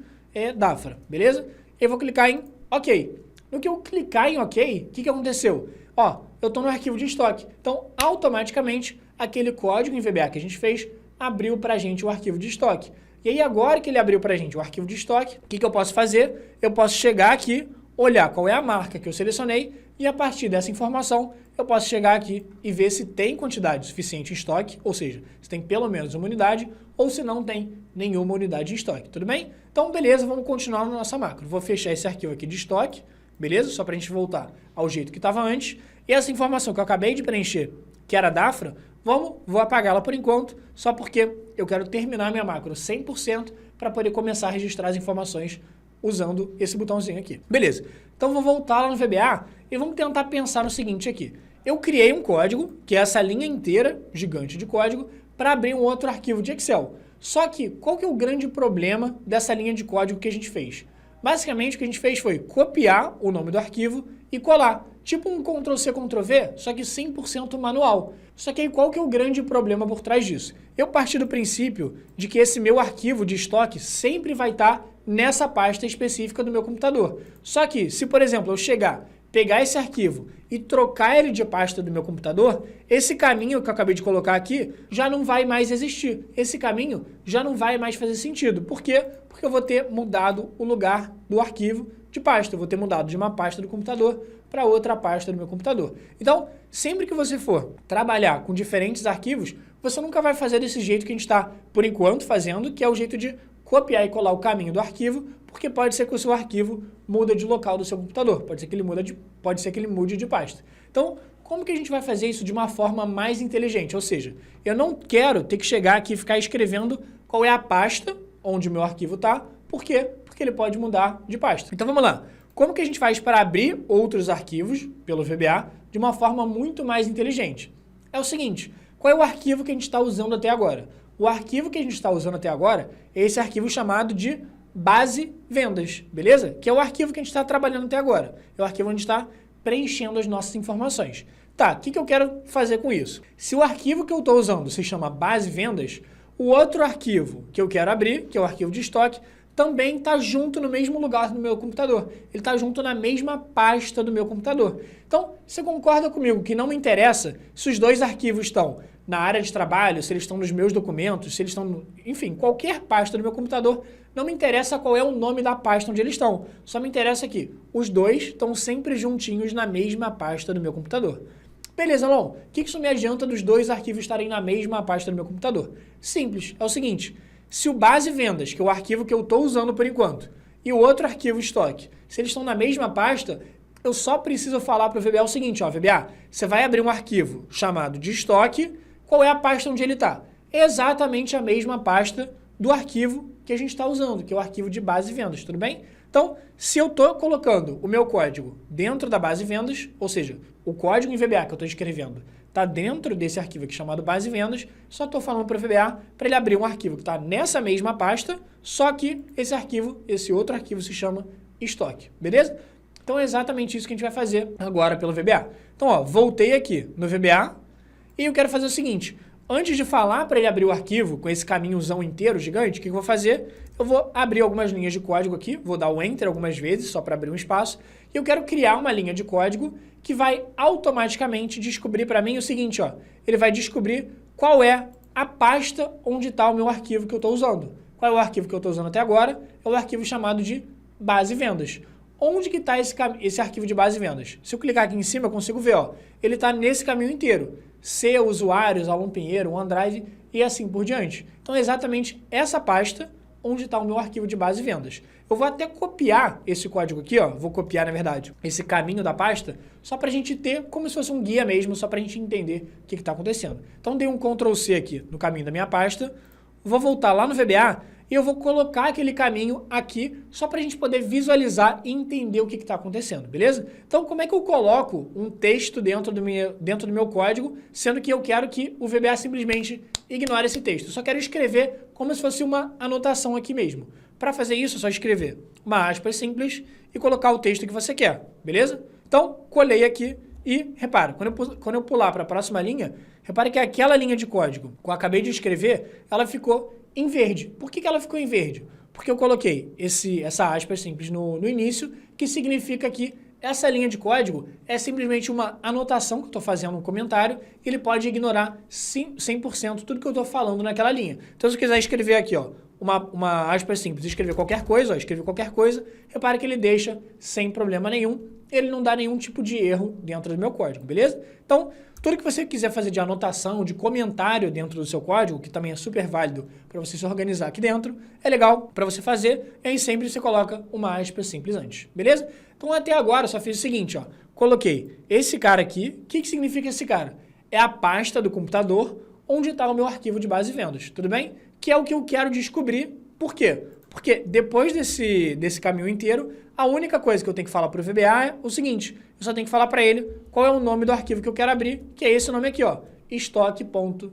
S1: Dafra, beleza? Eu vou clicar em OK. No que eu clicar em OK, o que aconteceu? Ó, eu estou no arquivo de estoque. Então, automaticamente, aquele código em VBA que a gente fez abriu para a gente o arquivo de estoque. E aí, agora que ele abriu para a gente o arquivo de estoque, o que eu posso fazer? Eu posso chegar aqui, olhar qual é a marca que eu selecionei e, a partir dessa informação, eu posso chegar aqui e ver se tem quantidade suficiente em estoque, ou seja, se tem pelo menos uma unidade, ou se não tem nenhuma unidade em estoque, tudo bem? Então, beleza, vamos continuar na nossa macro. Vou fechar esse arquivo aqui de estoque, beleza? Só para a gente voltar ao jeito que estava antes. E essa informação que eu acabei de preencher, que era Dafra, vou apagá-la por enquanto, só porque eu quero terminar minha macro 100% para poder começar a registrar as informações usando esse botãozinho aqui. Beleza, então vou voltar lá no VBA e vamos tentar pensar no seguinte aqui. Eu criei um código, que é essa linha inteira, gigante de código, para abrir um outro arquivo de Excel. Só que, qual que é o grande problema dessa linha de código que a gente fez? Basicamente, o que a gente fez foi copiar o nome do arquivo e colar. Tipo um Ctrl+C, Ctrl+V, só que 100% manual. Só que aí qual que é o grande problema por trás disso? Eu parti do princípio de que esse meu arquivo de estoque sempre vai estar nessa pasta específica do meu computador. Só que, se por exemplo eu pegar esse arquivo e trocar ele de pasta do meu computador, esse caminho que eu acabei de colocar aqui já não vai mais existir. Esse caminho já não vai mais fazer sentido. Por quê? Porque eu vou ter mudado o lugar do arquivo de pasta. Eu vou ter mudado de uma pasta do computador para outra pasta do meu computador. Então, sempre que você for trabalhar com diferentes arquivos, você nunca vai fazer desse jeito que a gente está, por enquanto, fazendo, que é o jeito de copiar e colar o caminho do arquivo, porque pode ser que o seu arquivo muda de local do seu computador, pode ser que ele mude de pasta. Então, como que a gente vai fazer isso de uma forma mais inteligente? Ou seja, eu não quero ter que chegar aqui e ficar escrevendo qual é a pasta onde o meu arquivo está. Por quê? Porque ele pode mudar de pasta. Então vamos lá. Como que a gente faz para abrir outros arquivos pelo VBA de uma forma muito mais inteligente? É o seguinte, qual é o arquivo que a gente está usando até agora? O arquivo que a gente está usando até agora é esse arquivo chamado de base vendas, beleza? Que é o arquivo que a gente está trabalhando até agora. É o arquivo onde está preenchendo as nossas informações. Tá, o que eu quero fazer com isso? Se o arquivo que eu estou usando se chama base vendas, o outro arquivo que eu quero abrir, que é o arquivo de estoque, também está junto no mesmo lugar do meu computador. Ele está junto na mesma pasta do meu computador. Então, você concorda comigo que não me interessa se os dois arquivos estão na área de trabalho, se eles estão nos meus documentos, se eles estão, enfim, qualquer pasta do meu computador, não me interessa qual é o nome da pasta onde eles estão. Só me interessa que os dois estão sempre juntinhos na mesma pasta do meu computador. Beleza, Alon, o que isso me adianta dos dois arquivos estarem na mesma pasta do meu computador? Simples, é o seguinte, se o base vendas, que é o arquivo que eu estou usando por enquanto, e o outro arquivo estoque, se eles estão na mesma pasta, eu só preciso falar para o VBA o seguinte, ó, VBA, você vai abrir um arquivo chamado de estoque, qual é a pasta onde ele está? Exatamente a mesma pasta do arquivo que a gente está usando, que é o arquivo de base vendas, tudo bem? Então, se eu estou colocando o meu código dentro da base vendas, ou seja, o código em VBA que eu estou escrevendo está dentro desse arquivo aqui chamado base vendas, só estou falando para o VBA para ele abrir um arquivo que está nessa mesma pasta, só que esse outro arquivo se chama estoque, beleza? Então é exatamente isso que a gente vai fazer agora pelo VBA. Então, ó, voltei aqui no VBA e eu quero fazer o seguinte, antes de falar para ele abrir o arquivo com esse caminhozão inteiro gigante, o que eu vou fazer? Eu vou abrir algumas linhas de código aqui, vou dar o Enter algumas vezes, só para abrir um espaço, e eu quero criar uma linha de código que vai automaticamente descobrir para mim o seguinte, ó, ele vai descobrir qual é a pasta onde está o meu arquivo que eu estou usando. Qual é o arquivo que eu estou usando até agora? É o arquivo chamado de base vendas. Onde que está esse arquivo de base vendas? Se eu clicar aqui em cima, eu consigo ver, ó, ele está nesse caminho inteiro. C, usuários, Alon Pinheiro, OneDrive e assim por diante. Então é exatamente essa pasta onde está o meu arquivo de base vendas. Eu vou até copiar esse código aqui, ó, vou copiar, na verdade, esse caminho da pasta, só para a gente ter como se fosse um guia mesmo, só para a gente entender o que está acontecendo. Então dei um Ctrl+C aqui no caminho da minha pasta, vou voltar lá no VBA e eu vou colocar aquele caminho aqui só para a gente poder visualizar e entender o que está acontecendo, beleza? Então, como é que eu coloco um texto dentro do meu código, sendo que eu quero que o VBA simplesmente ignore esse texto? Eu só quero escrever como se fosse uma anotação aqui mesmo. Para fazer isso, é só escrever uma aspas simples e colocar o texto que você quer, beleza? Então, colei aqui e, repara, quando eu pular para a próxima linha, repare que aquela linha de código que eu acabei de escrever, ela ficou em verde. Por que ela ficou em verde? Porque eu coloquei essa aspas simples no início, que significa que essa linha de código é simplesmente uma anotação que eu estou fazendo no comentário e ele pode ignorar 100% tudo que eu estou falando naquela linha. Então, se eu quiser escrever aqui, ó, uma aspas simples, escrever qualquer coisa, repare que ele deixa sem problema nenhum, ele não dá nenhum tipo de erro dentro do meu código, beleza? Então, tudo que você quiser fazer de anotação, de comentário dentro do seu código, que também é super válido para você se organizar aqui dentro, é legal para você fazer, e aí sempre você coloca uma aspas simples antes, beleza? Então, até agora, eu só fiz o seguinte, ó, coloquei esse cara aqui, o que significa esse cara? É a pasta do computador onde está o meu arquivo de base vendas, tudo bem? Que é o que eu quero descobrir. Por quê? Porque depois desse caminho inteiro, a única coisa que eu tenho que falar para o VBA é o seguinte, eu só tenho que falar para ele qual é o nome do arquivo que eu quero abrir, que é esse nome aqui, ó, estoque.xlsm,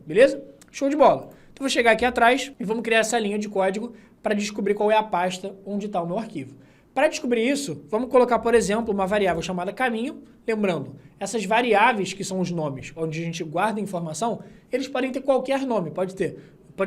S1: beleza? Show de bola. Então, vou chegar aqui atrás e vamos criar essa linha de código para descobrir qual é a pasta onde está o meu arquivo. Para descobrir isso, vamos colocar, por exemplo, uma variável chamada caminho. Lembrando, essas variáveis que são os nomes onde a gente guarda a informação, eles podem ter qualquer nome, pode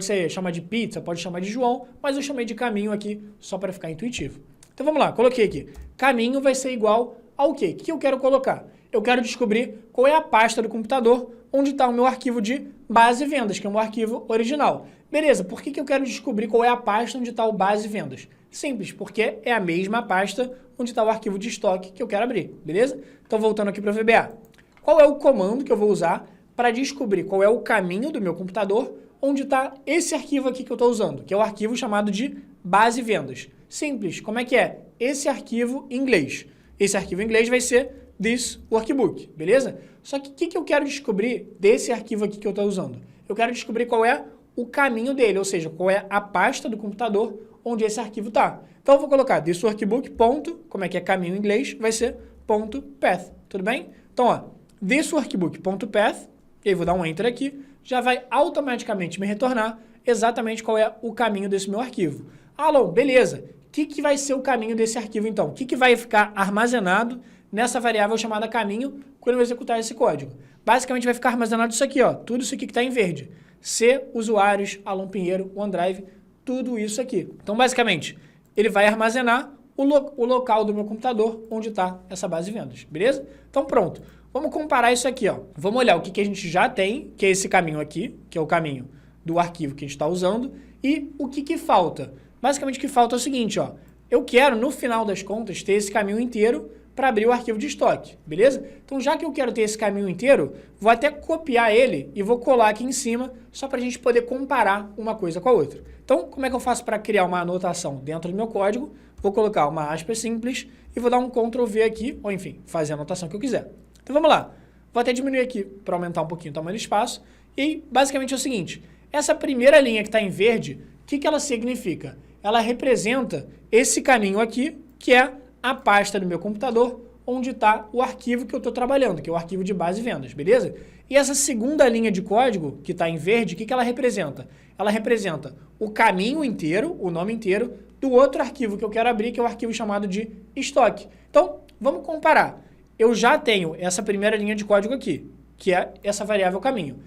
S1: ser chamar de pizza, pode chamar de João, mas eu chamei de caminho aqui só para ficar intuitivo. Então vamos lá, coloquei aqui. Caminho vai ser igual ao quê? O que eu quero colocar? Eu quero descobrir qual é a pasta do computador onde está o meu arquivo de base vendas, que é o meu arquivo original. Beleza, por que eu quero descobrir qual é a pasta onde está o base vendas? Simples, porque é a mesma pasta onde está o arquivo de estoque que eu quero abrir, beleza? Então voltando aqui para o VBA. Qual é o comando que eu vou usar para descobrir qual é o caminho do meu computador onde está esse arquivo aqui que eu estou usando, que é o arquivo chamado de base vendas? Simples, como é que é? Esse arquivo em inglês. Esse arquivo em inglês vai ser this workbook, beleza? Só que o que eu quero descobrir desse arquivo aqui que eu estou usando? Eu quero descobrir qual é o caminho dele, ou seja, qual é a pasta do computador onde esse arquivo está. Então eu vou colocar this workbook, ponto, como é que é caminho em inglês, vai ser ponto path, tudo bem? Então, ó, this workbook, ponto path, e aí vou dar um enter aqui, já vai automaticamente me retornar exatamente qual é o caminho desse meu arquivo. Alô, beleza, o que vai ser o caminho desse arquivo então? O que vai ficar armazenado nessa variável chamada caminho quando eu executar esse código? Basicamente vai ficar armazenado isso aqui, ó, tudo isso aqui que está em verde. C, usuários, Alon Pinheiro, OneDrive, tudo isso aqui. Então, basicamente, ele vai armazenar o local do meu computador onde está essa base de vendas, beleza? Então, pronto. Vamos comparar isso aqui, ó. Vamos olhar o que a gente já tem, que é esse caminho aqui, que é o caminho do arquivo que a gente está usando, e o que falta. Basicamente, o que falta é o seguinte, ó. Eu quero, no final das contas, ter esse caminho inteiro para abrir o arquivo de estoque, beleza? Então, já que eu quero ter esse caminho inteiro, vou até copiar ele e vou colar aqui em cima, só para a gente poder comparar uma coisa com a outra. Então, como é que eu faço para criar uma anotação dentro do meu código? Vou colocar uma aspas simples e vou dar um Ctrl V aqui, ou enfim, fazer a anotação que eu quiser. Então, vamos lá. Vou até diminuir aqui para aumentar um pouquinho o tamanho do espaço. E, basicamente, é o seguinte. Essa primeira linha que está em verde, o que ela significa? Ela representa esse caminho aqui, que é a pasta do meu computador, onde está o arquivo que eu estou trabalhando, que é o arquivo de base vendas, beleza? E essa segunda linha de código, que está em verde, o que ela representa? Ela representa o caminho inteiro, o nome inteiro, do outro arquivo que eu quero abrir, que é o arquivo chamado de estoque. Então, vamos comparar. Eu já tenho essa primeira linha de código aqui, que é essa variável caminho.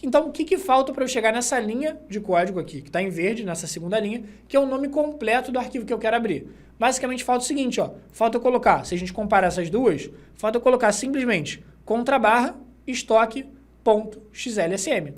S1: Então, o que falta para eu chegar nessa linha de código aqui, que está em verde, nessa segunda linha, que é o nome completo do arquivo que eu quero abrir? Basicamente, falta o seguinte, ó, falta eu colocar, se a gente comparar essas duas, falta eu colocar simplesmente contrabarra estoque.xlsm,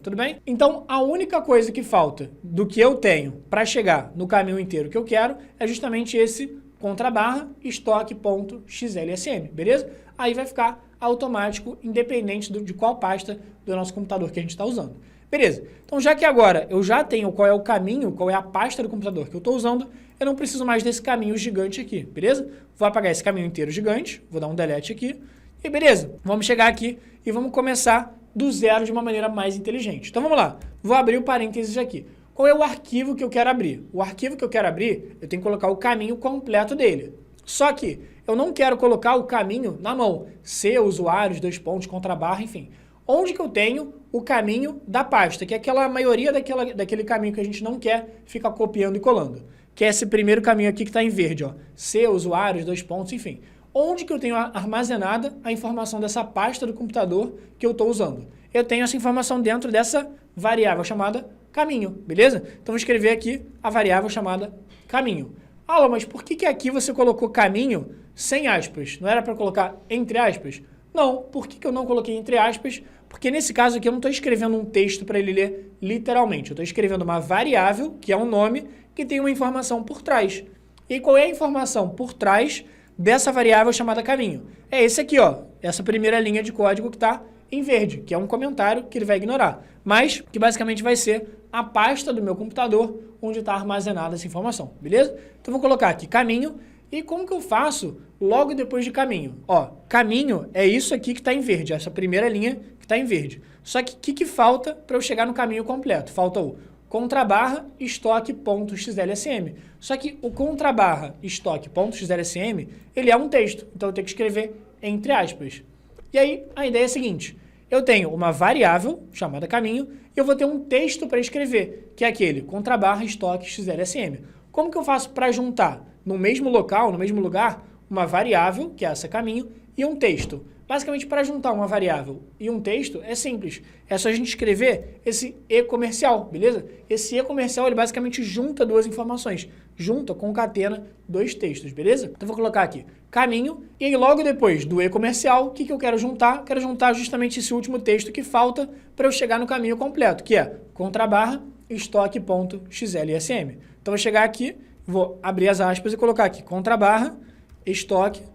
S1: tudo bem? Então, a única coisa que falta do que eu tenho para chegar no caminho inteiro que eu quero é justamente esse contrabarra estoque.xlsm, beleza? Aí vai ficar automático, independente de qual pasta do nosso computador que a gente está usando. Beleza, então já que agora eu já tenho qual é o caminho, qual é a pasta do computador que eu estou usando, eu não preciso mais desse caminho gigante aqui, beleza? Vou apagar esse caminho inteiro gigante, vou dar um delete aqui, e beleza, vamos chegar aqui e vamos começar do zero de uma maneira mais inteligente. Então vamos lá, vou abrir o parênteses aqui. Qual é o arquivo que eu quero abrir? O arquivo que eu quero abrir, eu tenho que colocar o caminho completo dele. Só que eu não quero colocar o caminho na mão, C, usuários, contrabarra, enfim. Onde que eu tenho o caminho da pasta, que é aquela maioria daquele caminho que a gente não quer ficar copiando e colando, que é esse primeiro caminho aqui que está em verde, ó, C, usuários, enfim. Onde que eu tenho armazenada a informação dessa pasta do computador que eu estou usando? Eu tenho essa informação dentro dessa variável chamada caminho, beleza? Então vou escrever aqui a variável chamada caminho. Ah, mas por que aqui você colocou caminho sem aspas? Não era para colocar entre aspas? Não, por que eu não coloquei entre aspas? Porque nesse caso aqui eu não estou escrevendo um texto para ele ler literalmente. Eu estou escrevendo uma variável, que é um nome, que tem uma informação por trás. E qual é a informação por trás dessa variável chamada caminho? É esse aqui, ó, essa primeira linha de código que está em verde, que é um comentário que ele vai ignorar, mas que basicamente vai ser a pasta do meu computador onde está armazenada essa informação, beleza? Então vou colocar aqui caminho, e como que eu faço logo depois de caminho? Ó, caminho é isso aqui que está em verde, essa primeira linha que está em verde. Só que o que falta para eu chegar no caminho completo? Falta o contrabarra estoque.xlsm. Só que o contrabarra estoque.xlsm, ele é um texto, então eu tenho que escrever entre aspas. E aí, a ideia é a seguinte, eu tenho uma variável chamada caminho e eu vou ter um texto para escrever, que é aquele contrabarra estoque.xlsm. Como que eu faço para juntar no mesmo local, no mesmo lugar, uma variável, que é essa caminho, e um texto? Basicamente, para juntar uma variável e um texto, é simples. É só a gente escrever esse e-comercial, beleza? Esse e-comercial, ele basicamente junta duas informações. Junta, concatena dois textos, beleza? Então, vou colocar aqui caminho, e aí logo depois do e-comercial, o que eu quero juntar? Quero juntar justamente esse último texto que falta para eu chegar no caminho completo, que é contrabarra estoque.xlsm. Então, vou chegar aqui, vou abrir as aspas e colocar aqui contrabarra estoque.xlsm,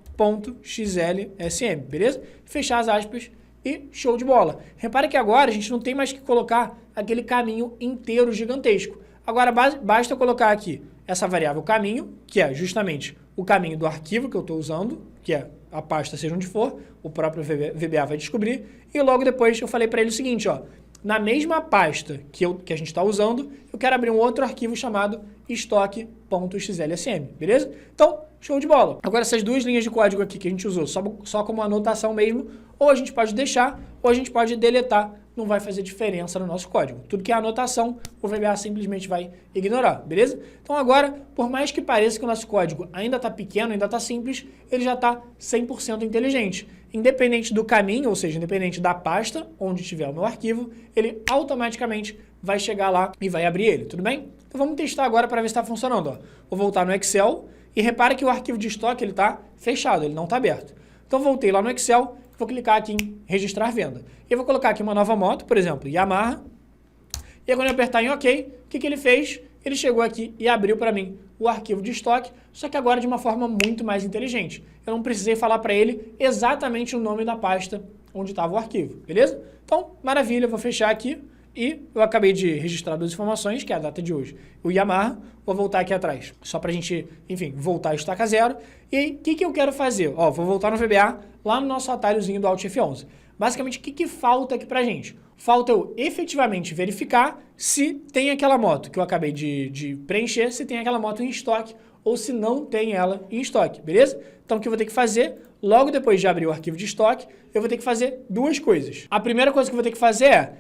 S1: beleza? Fechar as aspas e show de bola. Repare que agora a gente não tem mais que colocar aquele caminho inteiro gigantesco. Agora basta eu colocar aqui essa variável caminho, que é justamente o caminho do arquivo que eu estou usando, que é a pasta seja onde for, o próprio VBA vai descobrir, e logo depois eu falei para ele o seguinte, ó, na mesma pasta que a gente está usando, eu quero abrir um outro arquivo chamado estoque.xlsm, beleza? Então, show de bola. Agora, essas duas linhas de código aqui que a gente usou só como anotação mesmo, ou a gente pode deixar, ou a gente pode deletar, não vai fazer diferença no nosso código. Tudo que é anotação, o VBA simplesmente vai ignorar, beleza? Então agora, por mais que pareça que o nosso código ainda está pequeno, ainda está simples, ele já está 100% inteligente. Independente do caminho, ou seja, independente da pasta onde tiver o meu arquivo, ele automaticamente vai chegar lá e vai abrir ele, tudo bem? Então vamos testar agora para ver se está funcionando. Ó. Vou voltar no Excel e repare que o arquivo de estoque ele está fechado, ele não está aberto. Então voltei lá no Excel, vou clicar aqui em registrar venda. E eu vou colocar aqui uma nova moto, por exemplo, Yamaha. E aí, quando eu apertar em OK, o que ele fez? Ele chegou aqui e abriu para mim o arquivo de estoque, só que agora de uma forma muito mais inteligente. Eu não precisei falar para ele exatamente o nome da pasta onde estava o arquivo, beleza? Então, maravilha, vou fechar aqui e eu acabei de registrar duas informações, que é a data de hoje, o Yamaha. Vou voltar aqui atrás, só para a gente, enfim, voltar a estaca zero. E aí, o que eu quero fazer? Ó, vou voltar no VBA, lá no nosso atalhozinho do Alt F11. Basicamente, o que falta aqui pra gente? Falta eu efetivamente verificar se tem aquela moto que eu acabei de preencher, se tem aquela moto em estoque ou se não tem ela em estoque, beleza? Então, o que eu vou ter que fazer, logo depois de abrir o arquivo de estoque, eu vou ter que fazer duas coisas. A primeira coisa que eu vou ter que fazer é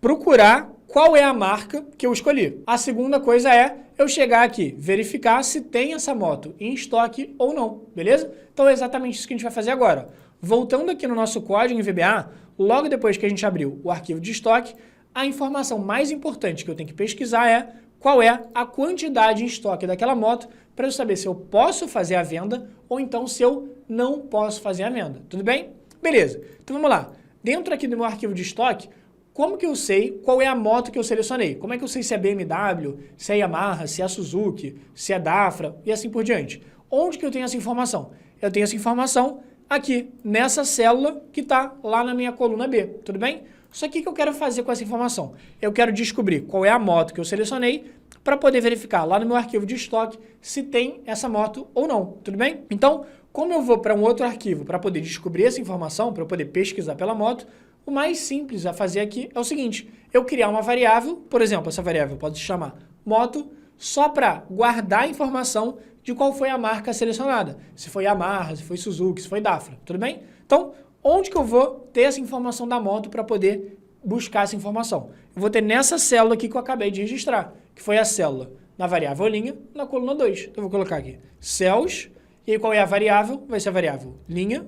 S1: procurar qual é a marca que eu escolhi. A segunda coisa é eu chegar aqui, verificar se tem essa moto em estoque ou não, beleza? Então, é exatamente isso que a gente vai fazer agora. Voltando aqui no nosso código em VBA, logo depois que a gente abriu o arquivo de estoque, a informação mais importante que eu tenho que pesquisar é qual é a quantidade em estoque daquela moto para eu saber se eu posso fazer a venda ou então se eu não posso fazer a venda. Tudo bem? Beleza. Então vamos lá. Dentro aqui do meu arquivo de estoque, como que eu sei qual é a moto que eu selecionei? Como é que eu sei se é BMW, se é Yamaha, se é Suzuki, se é Dafra e assim por diante? Onde que eu tenho essa informação? Eu tenho essa informação aqui, nessa célula que está lá na minha coluna B, tudo bem? Só que o que eu quero fazer com essa informação? Eu quero descobrir qual é a moto que eu selecionei para poder verificar lá no meu arquivo de estoque se tem essa moto ou não, tudo bem? Então, como eu vou para um outro arquivo para poder descobrir essa informação, para eu poder pesquisar pela moto, o mais simples a fazer aqui é o seguinte, eu criar uma variável, por exemplo, essa variável pode se chamar moto, só para guardar a informação de qual foi a marca selecionada. Se foi Yamaha, se foi Suzuki, se foi Dafra, tudo bem? Então, onde que eu vou ter essa informação da moto para poder buscar essa informação? Eu vou ter nessa célula aqui que eu acabei de registrar, que foi a célula na variável linha, na coluna 2. Então, eu vou colocar aqui cells, e aí qual é a variável? Vai ser a variável linha,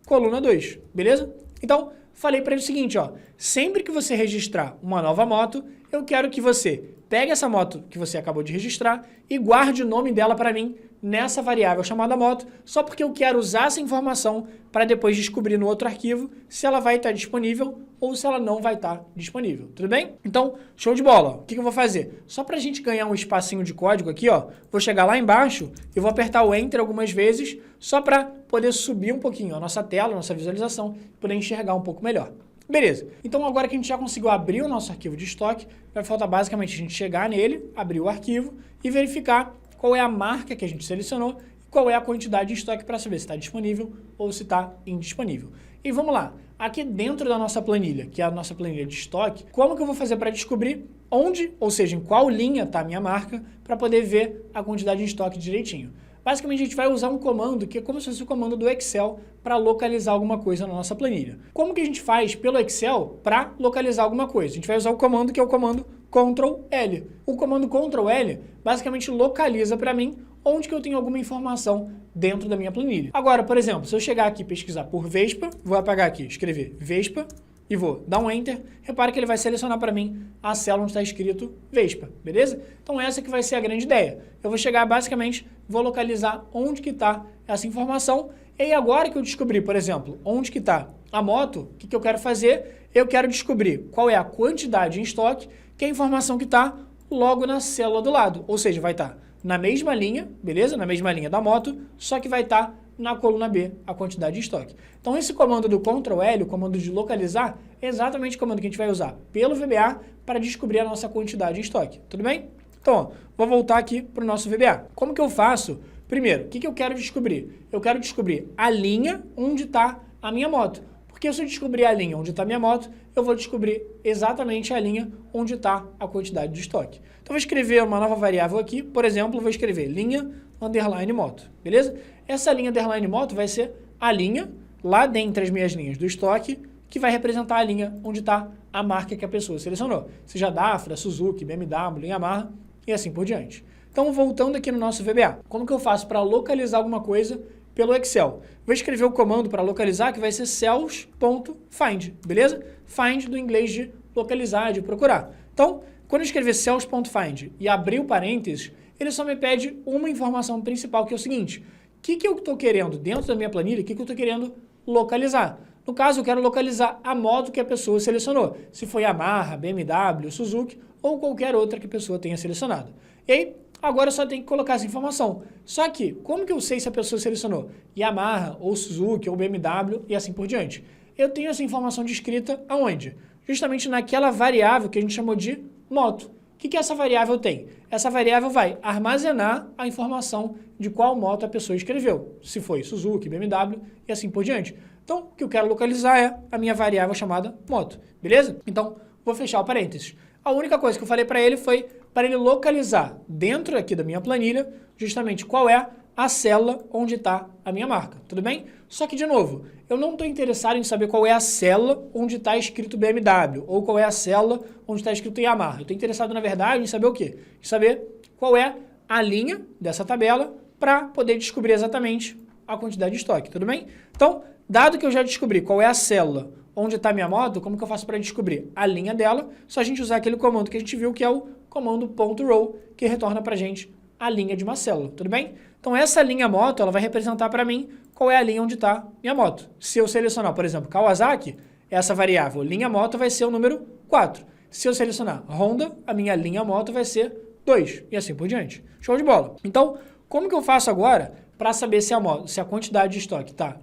S1: coluna 2, beleza? Então, falei para ele o seguinte, ó, sempre que você registrar uma nova moto, eu quero que você pegue essa moto que você acabou de registrar e guarde o nome dela para mim nessa variável chamada moto, só porque eu quero usar essa informação para depois descobrir no outro arquivo se ela vai estar disponível ou se ela não vai estar disponível, tudo bem? Então, show de bola. O que eu vou fazer? Só para a gente ganhar um espacinho de código aqui, ó, vou chegar lá embaixo e vou apertar o Enter algumas vezes só para poder subir um pouquinho a nossa tela, a nossa visualização, poder enxergar um pouco melhor. Beleza, então agora que a gente já conseguiu abrir o nosso arquivo de estoque, vai faltar basicamente a gente chegar nele, abrir o arquivo e verificar qual é a marca que a gente selecionou e qual é a quantidade de estoque para saber se está disponível ou se está indisponível. E vamos lá, aqui dentro da nossa planilha, que é a nossa planilha de estoque, como que eu vou fazer para descobrir onde, ou seja, em qual linha está a minha marca, para poder ver a quantidade de estoque direitinho? Basicamente, a gente vai usar um comando que é como se fosse o comando do Excel para localizar alguma coisa na nossa planilha. Como que a gente faz pelo Excel para localizar alguma coisa? A gente vai usar o comando que é o comando Ctrl L. O comando Ctrl L basicamente localiza para mim onde que eu tenho alguma informação dentro da minha planilha. Agora, por exemplo, se eu chegar aqui e pesquisar por Vespa, vou apagar aqui, escrever Vespa e vou dar um Enter, repara que ele vai selecionar para mim a célula onde está escrito Vespa, beleza? Então essa que vai ser a grande ideia. Eu vou chegar basicamente, vou localizar onde que está essa informação e agora que eu descobri, por exemplo, onde que está a moto, o que eu quero fazer? Eu quero descobrir qual é a quantidade em estoque, que é a informação que está logo na célula do lado, ou seja, vai estar na mesma linha, beleza? Na mesma linha da moto, só que vai estar na coluna B a quantidade de estoque. Então esse comando do Ctrl L, o comando de localizar, é exatamente o comando que a gente vai usar pelo VBA para descobrir a nossa quantidade em estoque, tudo bem? Então, ó, vou voltar aqui para o nosso VBA. Como que eu faço? Primeiro, o que eu quero descobrir? Eu quero descobrir a linha onde está a minha moto. Porque se eu descobrir a linha onde está a minha moto, eu vou descobrir exatamente a linha onde está a quantidade de estoque. Então, eu vou escrever uma nova variável aqui, por exemplo, vou escrever linha underline moto, beleza? Essa linha underline moto vai ser a linha, lá dentre as minhas linhas do estoque, que vai representar a linha onde está a marca que a pessoa selecionou. Seja Dafra, Suzuki, BMW, Yamaha e assim por diante. Então, voltando aqui no nosso VBA, como que eu faço para localizar alguma coisa pelo Excel? Vou escrever o comando para localizar, que vai ser cells.find, beleza? Find do inglês de localizar, de procurar. Então, quando eu escrever cells.find e abrir o parênteses, ele só me pede uma informação principal, que é o seguinte: o que eu estou querendo dentro da minha planilha, o que eu estou querendo localizar? No caso, eu quero localizar a moto que a pessoa selecionou, se foi Yamaha, BMW, Suzuki ou qualquer outra que a pessoa tenha selecionado. E aí, agora eu só tenho que colocar essa informação. Só que, como que eu sei se a pessoa selecionou Yamaha, ou Suzuki, ou BMW, e assim por diante? Eu tenho essa informação descrita aonde? Justamente naquela variável que a gente chamou de moto. O que essa variável tem? Essa variável vai armazenar a informação de qual moto a pessoa escreveu. Se foi Suzuki, BMW, e assim por diante. Então, o que eu quero localizar é a minha variável chamada moto. Beleza? Então, vou fechar o parênteses. A única coisa que eu falei para ele foi para ele localizar dentro aqui da minha planilha justamente qual é a célula onde está a minha marca, tudo bem? Só que, de novo, eu não estou interessado em saber qual é a célula onde está escrito BMW ou qual é a célula onde está escrito Yamaha. Eu estou interessado, na verdade, em saber o quê? Em saber qual é a linha dessa tabela para poder descobrir exatamente a quantidade de estoque, tudo bem? Então, dado que eu já descobri qual é a célula onde está a minha moto, como que eu faço para descobrir a linha dela? Só a gente usar aquele comando que a gente viu, que é o comando .row, que retorna para a gente a linha de uma célula, tudo bem? Então, essa linha moto, ela vai representar para mim qual é a linha onde está minha moto. Se eu selecionar, por exemplo, Kawasaki, essa variável linha moto vai ser o número 4. Se eu selecionar Honda, a minha linha moto vai ser 2, e assim por diante. Show de bola! Então, como que eu faço agora para saber se a quantidade de estoque está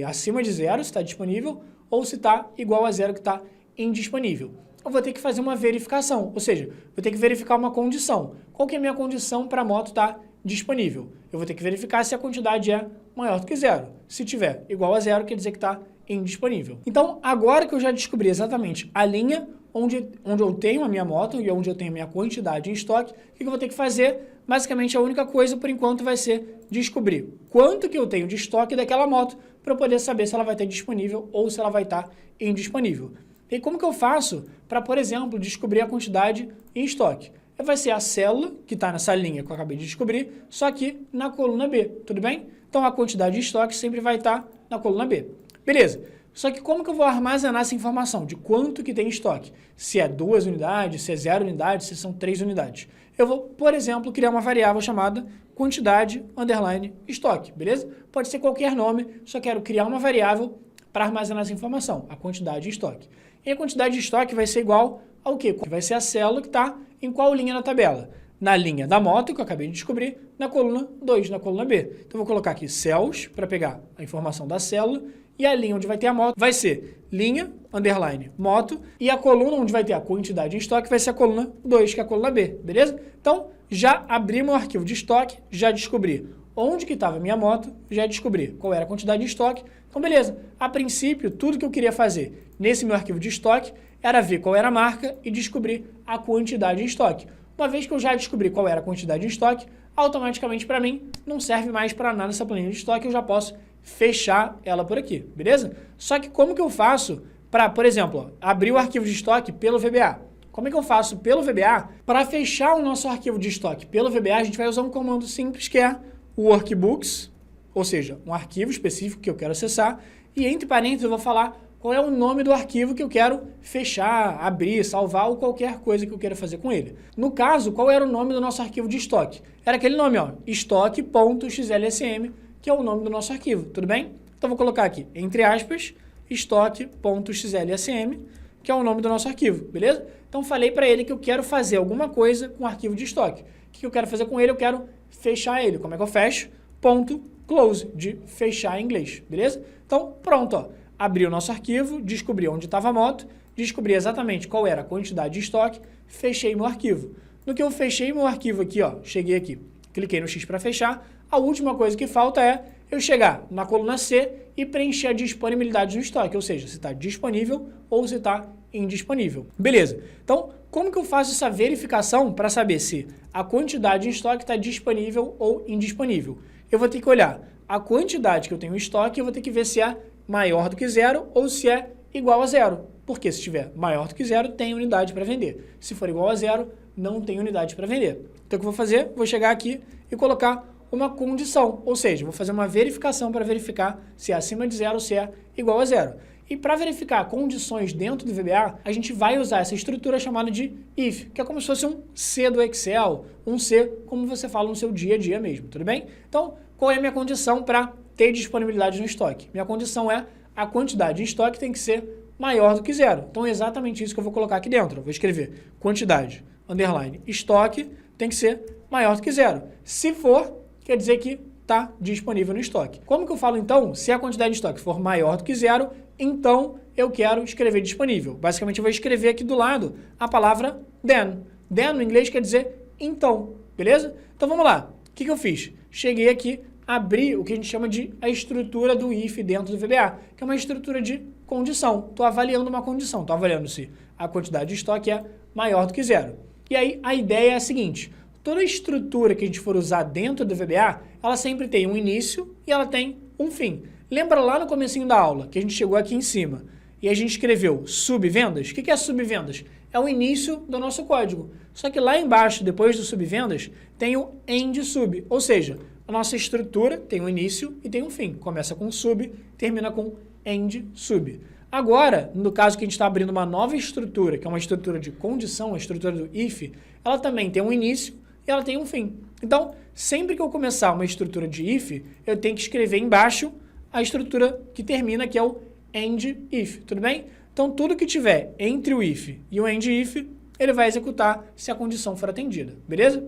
S1: acima de 0, se está disponível, ou se está igual a 0, que está indisponível? Eu vou ter que fazer uma verificação, ou seja, vou ter que verificar uma condição. Qual que é a minha condição para a moto estar disponível? Eu vou ter que verificar se a quantidade é maior do que 0. Se tiver igual a 0, quer dizer que está indisponível. Então, agora que eu já descobri exatamente a linha onde eu tenho a minha moto e onde eu tenho a minha quantidade em estoque, o que eu vou ter que fazer? Basicamente, a única coisa, por enquanto, vai ser descobrir quanto que eu tenho de estoque daquela moto para eu poder saber se ela vai estar disponível ou se ela vai estar indisponível. E como que eu faço para, por exemplo, descobrir a quantidade em estoque? Vai ser a célula que está nessa linha que eu acabei de descobrir, só que na coluna B, tudo bem? Então, a quantidade de estoque sempre vai estar na coluna B. Beleza. Só que como que eu vou armazenar essa informação de quanto que tem em estoque? Se é 2 unidades, se é 0 unidades, se são 3 unidades. Eu vou, por exemplo, criar uma variável chamada quantidade underline estoque, beleza? Pode ser qualquer nome, só quero criar uma variável para armazenar essa informação, a quantidade de estoque. E a quantidade de estoque vai ser igual ao quê? Vai ser a célula que está em qual linha na tabela? Na linha da moto, que eu acabei de descobrir, na coluna 2, na coluna B. Então, eu vou colocar aqui cells para pegar a informação da célula, e a linha onde vai ter a moto vai ser linha, underline, moto, e a coluna onde vai ter a quantidade em estoque vai ser a coluna 2, que é a coluna B, beleza? Então, já abri meu arquivo de estoque, já descobri onde que estava a minha moto, já descobri qual era a quantidade de estoque. Então, beleza. A princípio, tudo que eu queria fazer nesse meu arquivo de estoque era ver qual era a marca e descobrir a quantidade em estoque. Uma vez que eu já descobri qual era a quantidade em estoque, automaticamente para mim não serve mais para nada essa planilha de estoque, eu já posso fechar ela por aqui, beleza? Só que como que eu faço para, por exemplo, abrir o arquivo de estoque pelo VBA? Como é que eu faço pelo VBA? Para fechar o nosso arquivo de estoque pelo VBA, a gente vai usar um comando simples que é o workbooks, ou seja, um arquivo específico que eu quero acessar, e entre parênteses eu vou falar qual é o nome do arquivo que eu quero fechar, abrir, salvar ou qualquer coisa que eu queira fazer com ele. No caso, qual era o nome do nosso arquivo de estoque? Era aquele nome, ó, estoque.xlsm, que é o nome do nosso arquivo, tudo bem? Então vou colocar aqui, entre aspas, estoque.xlsm, que é o nome do nosso arquivo, beleza? Então falei para ele que eu quero fazer alguma coisa com o arquivo de estoque. O que eu quero fazer com ele? Eu quero fechar ele. Como é que eu fecho? Ponto close, de fechar em inglês, beleza? Então pronto, ó. Abri o nosso arquivo, descobri onde estava a moto, descobri exatamente qual era a quantidade de estoque, fechei meu arquivo. No que eu fechei meu arquivo aqui, ó, cheguei aqui, cliquei no X para fechar, a última coisa que falta é eu chegar na coluna C e preencher a disponibilidade do estoque, ou seja, se está disponível ou se está indisponível. Beleza. Então, como que eu faço essa verificação para saber se a quantidade em estoque está disponível ou indisponível? Eu vou ter que olhar a quantidade que eu tenho em estoque e eu vou ter que ver se é maior do que zero ou se é igual a zero. Porque se estiver maior do que zero, tem unidade para vender. Se for igual a zero, não tem unidade para vender. Então, o que eu vou fazer? Vou chegar aqui e colocar uma condição, ou seja, vou fazer uma verificação para verificar se é acima de zero ou se é igual a zero. E para verificar condições dentro do VBA, a gente vai usar essa estrutura chamada de if, que é como se fosse um C do Excel, um C como você fala no seu dia a dia mesmo, tudo bem? Então, qual é a minha condição para ter disponibilidade no estoque? Minha condição é a quantidade em estoque tem que ser maior do que zero. Então, é exatamente isso que eu vou colocar aqui dentro. Eu vou escrever quantidade, underline, estoque, tem que ser maior do que zero. Se for, quer dizer que está disponível no estoque. Como que eu falo, então, se a quantidade de estoque for maior do que zero, então eu quero escrever disponível. Basicamente, eu vou escrever aqui do lado a palavra then. Then, no inglês, quer dizer então, beleza? Então, vamos lá. O que eu fiz? Cheguei aqui, abri o que a gente chama de a estrutura do if dentro do VBA, que é uma estrutura de condição. Estou avaliando uma condição. Estou avaliando se a quantidade de estoque é maior do que zero. E aí, a ideia é a seguinte. Toda estrutura que a gente for usar dentro do VBA, ela sempre tem um início e ela tem um fim. Lembra lá no comecinho da aula, que a gente chegou aqui em cima e a gente escreveu subvendas? O que é subvendas? É o início do nosso código. Só que lá embaixo, depois do subvendas, tem o end sub, ou seja, a nossa estrutura tem um início e tem um fim. Começa com sub, termina com end sub. Agora, no caso que a gente está abrindo uma nova estrutura, que é uma estrutura de condição, a estrutura do if, ela também tem um início e ela tem um fim. Então, sempre que eu começar uma estrutura de if, eu tenho que escrever embaixo a estrutura que termina, que é o end if, tudo bem? Então, tudo que tiver entre o if e o end if, ele vai executar se a condição for atendida, beleza?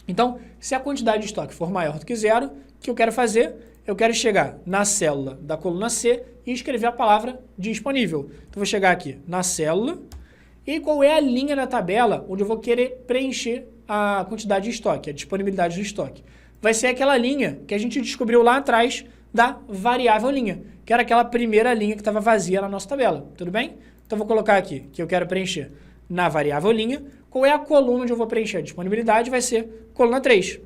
S1: Então, se a quantidade de estoque for maior do que zero, o que eu quero fazer? Eu quero chegar na célula da coluna C e escrever a palavra disponível. Então, vou chegar aqui na célula e qual é a linha da tabela onde eu vou querer preencher a quantidade de estoque, a disponibilidade do estoque. Vai ser aquela linha que a gente descobriu lá atrás da variável linha, que era aquela primeira linha que estava vazia na nossa tabela, tudo bem? Então, vou colocar aqui que eu quero preencher na variável linha. Qual é a coluna onde eu vou preencher a disponibilidade? Vai ser coluna 3.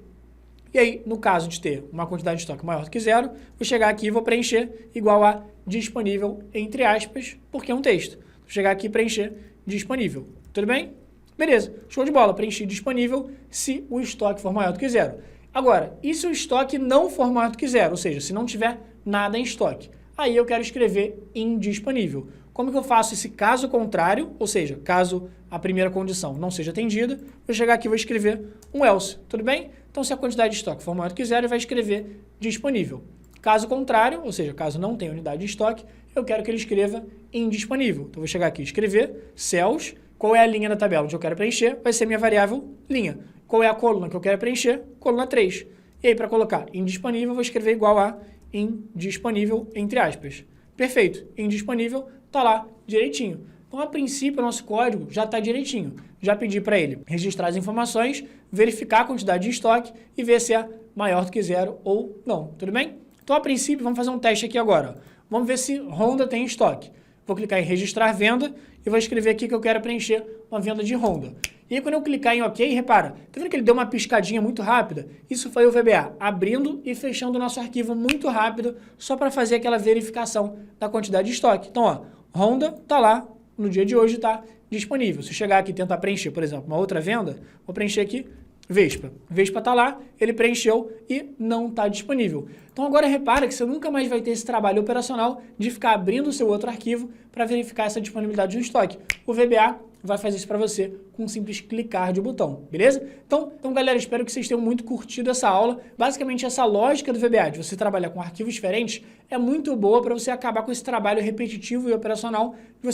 S1: E aí, no caso de ter uma quantidade de estoque maior do que zero, vou chegar aqui e vou preencher igual a disponível, entre aspas, porque é um texto. Vou chegar aqui e preencher disponível. Tudo bem? Beleza. Show de bola. Preenchi disponível se o estoque for maior do que zero. Agora, e se o estoque não for maior do que zero? Ou seja, se não tiver nada em estoque? Aí eu quero escrever indisponível. Como que eu faço esse caso contrário? Ou seja, caso a primeira condição não seja atendida, vou chegar aqui e vou escrever um else. Tudo bem? Então, se a quantidade de estoque for maior do que zero, ele vai escrever disponível. Caso contrário, ou seja, caso não tenha unidade de estoque, eu quero que ele escreva indisponível. Então, vou chegar aqui e escrever cells. Qual é a linha da tabela onde eu quero preencher? Vai ser minha variável linha. Qual é a coluna que eu quero preencher? Coluna 3. E aí, para colocar indisponível, eu vou escrever igual a indisponível, entre aspas. Perfeito. Indisponível está lá direitinho. Então, a princípio, o nosso código já está direitinho. Já pedi para ele registrar as informações, verificar a quantidade de estoque e ver se é maior do que zero ou não. Tudo bem? Então, a princípio, vamos fazer um teste aqui agora. Vamos ver se Honda tem estoque. Vou clicar em registrar venda e vou escrever aqui que eu quero preencher uma venda de Honda. E aí, quando eu clicar em OK, repara, tá vendo que ele deu uma piscadinha muito rápida? Isso foi o VBA abrindo e fechando o nosso arquivo muito rápido, só para fazer aquela verificação da quantidade de estoque. Então, ó, Honda tá lá, no dia de hoje tá disponível. Se eu chegar aqui e tentar preencher, por exemplo, uma outra venda, vou preencher aqui Vespa. Vespa está lá, ele preencheu e não está disponível. Então agora repara que você nunca mais vai ter esse trabalho operacional de ficar abrindo o seu outro arquivo para verificar essa disponibilidade no estoque. O VBA vai fazer isso para você com um simples clicar de botão, beleza? Então, galera, espero que vocês tenham muito curtido essa aula. Basicamente, essa lógica do VBA, de você trabalhar com arquivos diferentes, é muito boa para você acabar com esse trabalho repetitivo e operacional de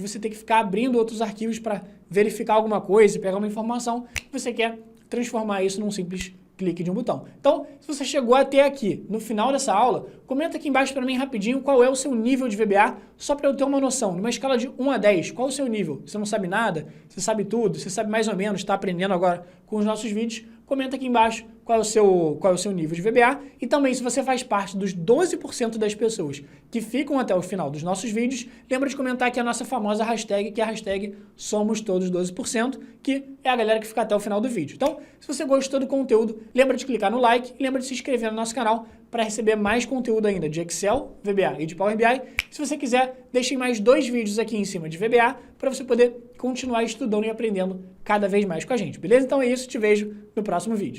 S1: você ter que ficar abrindo outros arquivos para verificar alguma coisa, pegar uma informação que você quer transformar isso num simples clique de um botão. Então, se você chegou até aqui, no final dessa aula, comenta aqui embaixo para mim rapidinho qual é o seu nível de VBA, só para eu ter uma noção. Numa escala de 1 a 10, qual é o seu nível? Você não sabe nada? Você sabe tudo? Você sabe mais ou menos? Está aprendendo agora com os nossos vídeos? Comenta aqui embaixo qual é o seu nível de VBA. E também, se você faz parte dos 12% das pessoas que ficam até o final dos nossos vídeos, lembra de comentar aqui a nossa famosa hashtag, que é a hashtag SomosTodos12%, que é a galera que fica até o final do vídeo. Então, se você gostou do conteúdo, lembra de clicar no like e lembra de se inscrever no nosso canal para receber mais conteúdo ainda de Excel, VBA e de Power BI. Se você quiser, deixem mais 2 vídeos aqui em cima de VBA para você poder continuar estudando e aprendendo cada vez mais com a gente, beleza? Então é isso, te vejo no próximo vídeo.